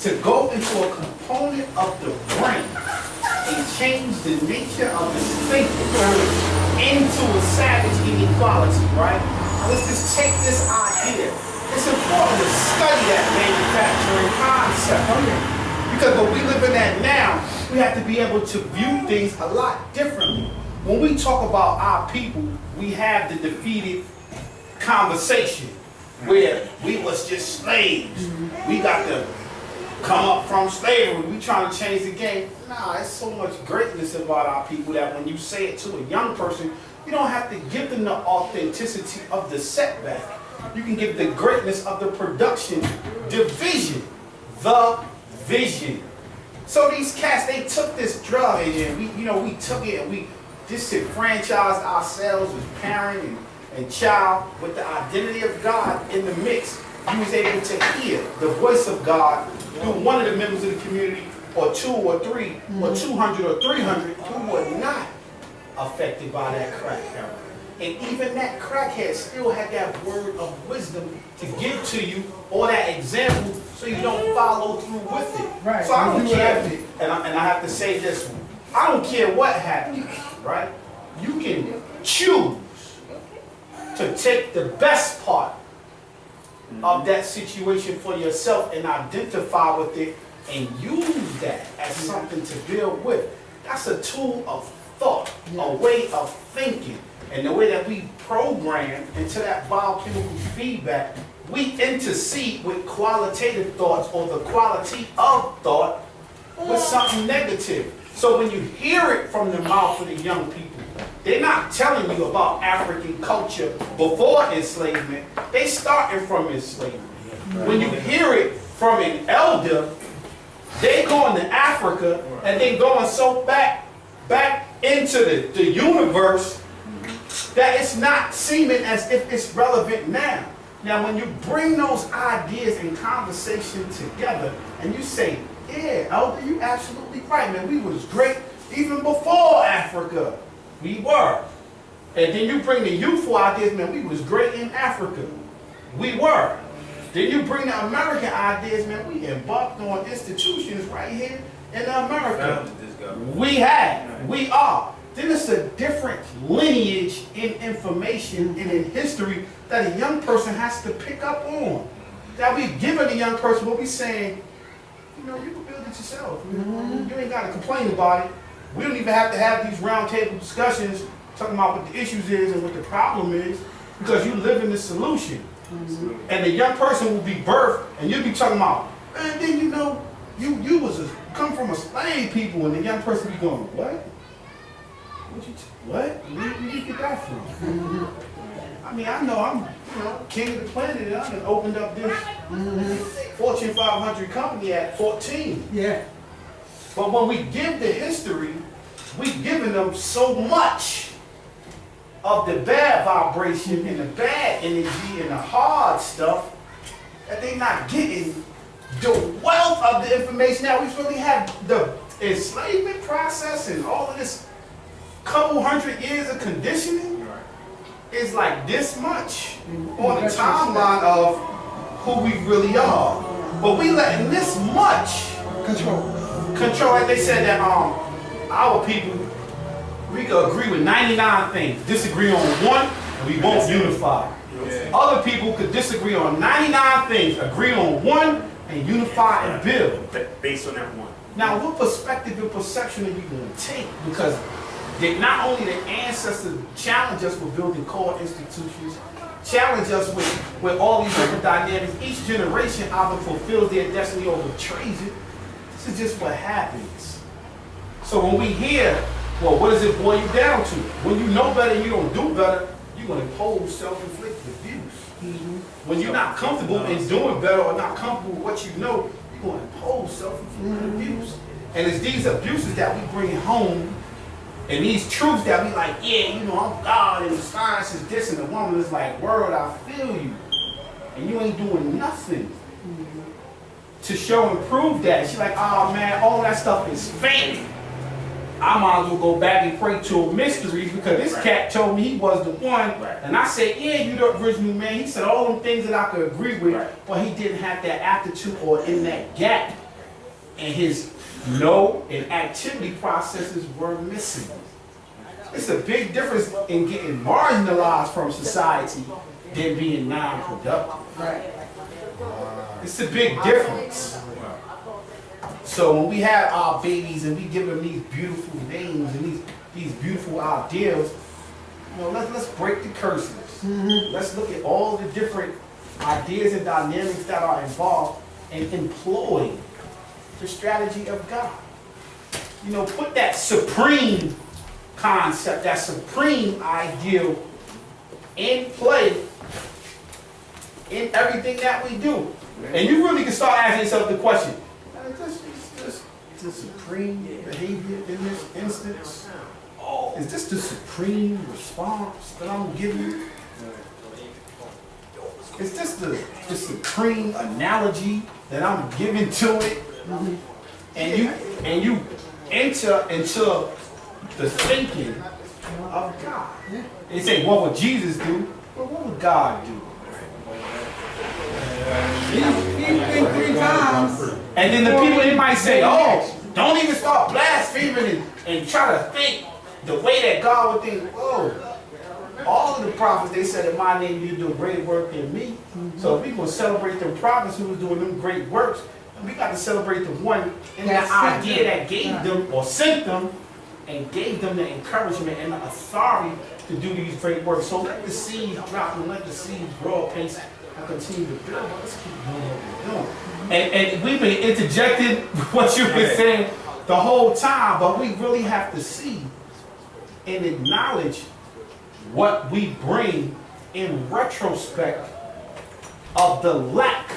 to go into a component of the brain and change the nature of the thinking into a savage inequality, right? Now let's just take this idea. It's important to study that manufacturing concept. Because what we live in that now, we have to be able to view things a lot differently. When we talk about our people, we have the defeated conversation where we was just slaves. We got to come up from slavery. We trying to change the game. Nah, it's so much greatness about our people that when you say it to a young person, you don't have to give them the authenticity of the setback. You can give the greatness of the production, the vision, the vision. So these cats, they took this drug and we took it and we disenfranchised ourselves as parent and child with the identity of God in the mix. You was able to hear the voice of God through one of the members of the community, or two or three, or 200 or 300 who were not affected by that crack era. And even that crackhead still had that word of wisdom to give to you, or that example, so you don't follow through with it. Right. So I don't care, and I have to say this one, I don't care what happens, right? You can choose to take the best part of that situation for yourself and identify with it and use that as something to build with. That's a tool of thought, a way of thinking. And the way that we program into that biochemical feedback, we intercede with qualitative thoughts or the quality of thought with something negative. So when you hear it from the mouth of the young people, they're not telling you about African culture before enslavement. They starting from enslavement. When you hear it from an elder, they going to Africa and they going so back into the universe that it's not seeming as if it's relevant now. Now, when you bring those ideas and conversation together and you say, yeah, Elder, you absolutely right, man. We was great even before Africa. We were. And then you bring the youthful ideas, man, we was great in Africa. We were. Then you bring the American ideas, man, we embarked on institutions right here in America. We have. We are. Then it's a different lineage in information and in history that a young person has to pick up on. That we giving a young person what we saying, you know, you can build it yourself. You ain't got to complain about it. We don't even have to have these roundtable discussions talking about what the issues is and what the problem is, because you live in the solution. And the young person will be birthed, and you'll be talking about, and then you know, you come from a slave people, and the young person be going, what? What? Where did you get that from? I mean, I know I'm king of the planet, and I done opened up this Fortune 500 company at 14. Yeah. But when we give the history, we've given them so much of the bad vibration and the bad energy and the hard stuff that they're not getting the wealth of the information that we really have. The enslavement process and all of this couple hundred years of conditioning is like this much on the timeline of who we really are. But we letting this much control. Like they said that our people, we could agree with 99 things, disagree on one, and we won't unify. Yeah. Other people could disagree on 99 things, agree on one, and unify and build. Based on that one. Now, what perspective and perception are you going to take? Because not only the ancestors challenge us with building core institutions, challenge us with all these different dynamics. Each generation either fulfills their destiny or betrays it. This is just what happens. So when we hear, well, what does it boil you down to? When you know better and you don't do better, you're going to impose self-inflicted abuse. When you're not comfortable in doing better or not comfortable with what you know, you're going to impose self-inflicted abuse. And it's these abuses that we bring home, and these truths that we like, yeah, you know, I'm God and the science is this, and the woman is like, word, I feel you. And you ain't doing nothing to show and prove that. She's like, oh man, all that stuff is fake. I might as well go back and pray to a mystery because this cat told me he was the one. And I said, yeah, you the original man. He said all them things that I could agree with, but he didn't have that aptitude or in that gap. And his know and activity processes were missing. It's a big difference in getting marginalized from society than being non-productive. Right. It's a big difference. So when we have our babies and we give them these beautiful names and these beautiful ideals, you know, let's break the curses. Let's look at all the different ideas and dynamics that are involved and employ the strategy of God. You know, put that supreme concept, that supreme ideal in play in everything that we do. And you really can start asking yourself the question, is this the supreme behavior in this instance? Is this the supreme response that I'm giving? Is this the supreme analogy that I'm giving to it? And you enter into the thinking of God. They say, what would Jesus do? Well, what would God do? Three times. And then the people, they might say, oh, don't even start blaspheming and try to think the way that God would think. Whoa. All of the prophets, they said, in my name, you do great work in me. So if we're going to celebrate the prophets who was doing them great works, we got to celebrate the one in that idea that gave them or sent them and gave them the encouragement and the authority to do these great works. So let the seeds drop and let the seeds grow apace and continue to build. Let's keep doing what we're doing. And we've been interjecting what you've been saying the whole time, but we really have to see and acknowledge what we bring in retrospect of the lack,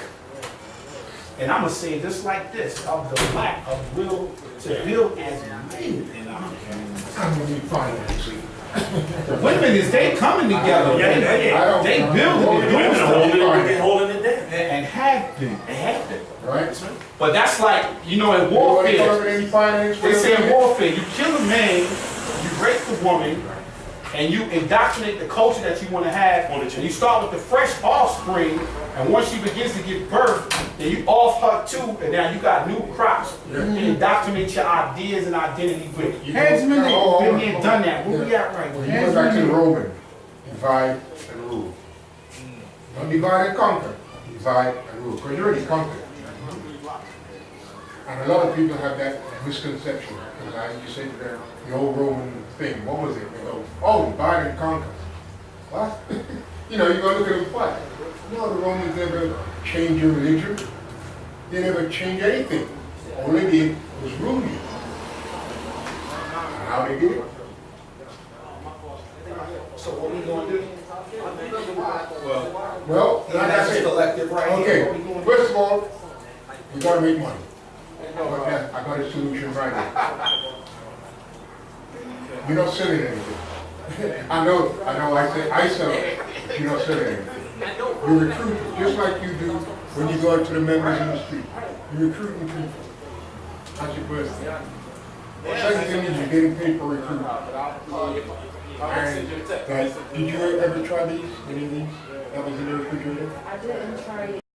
and I'm going to say it just like this, of the lack of will to build as many. I'm going to need financing. The women is they coming together. They building it, doing stuff. Holding it down. And have been. They have been. Right? But that's like, you know, in warfare, they say in warfare, you kill a man, you rape the woman, and you indoctrinate the culture that you want to have, and you start with the fresh offspring, and once she begins to give birth, then you off her too, and now you got new crops. You indoctrinate your ideas and identity with it. Headsman, Been there and done that. Where we at right When now? you go back to the Roman, divide and rule. Don't divide and conquer. Divide and rule. Because you already conquered. And a lot of people have that misconception, because I used to say to them, the old Roman thing, what was it? They go, oh, divide and conquer. What? You know, you're going to look at them fight. No, the Romans never changed your religion. They never changed anything. All they did was rule you. And how they did it? So what we gonna do? Well, like I said, collective right okay, here. first of all, we gotta make money. Okay, I got a solution right here. You're not selling anything. I know, I sell it. You're not selling anything. You recruit, just like you do when you go out to the members in the street. You're recruiting people. That's your first thing. The second thing is you're getting paid for recruitment. And did you ever try these? Any of these? That was in the refrigerator? I didn't try it.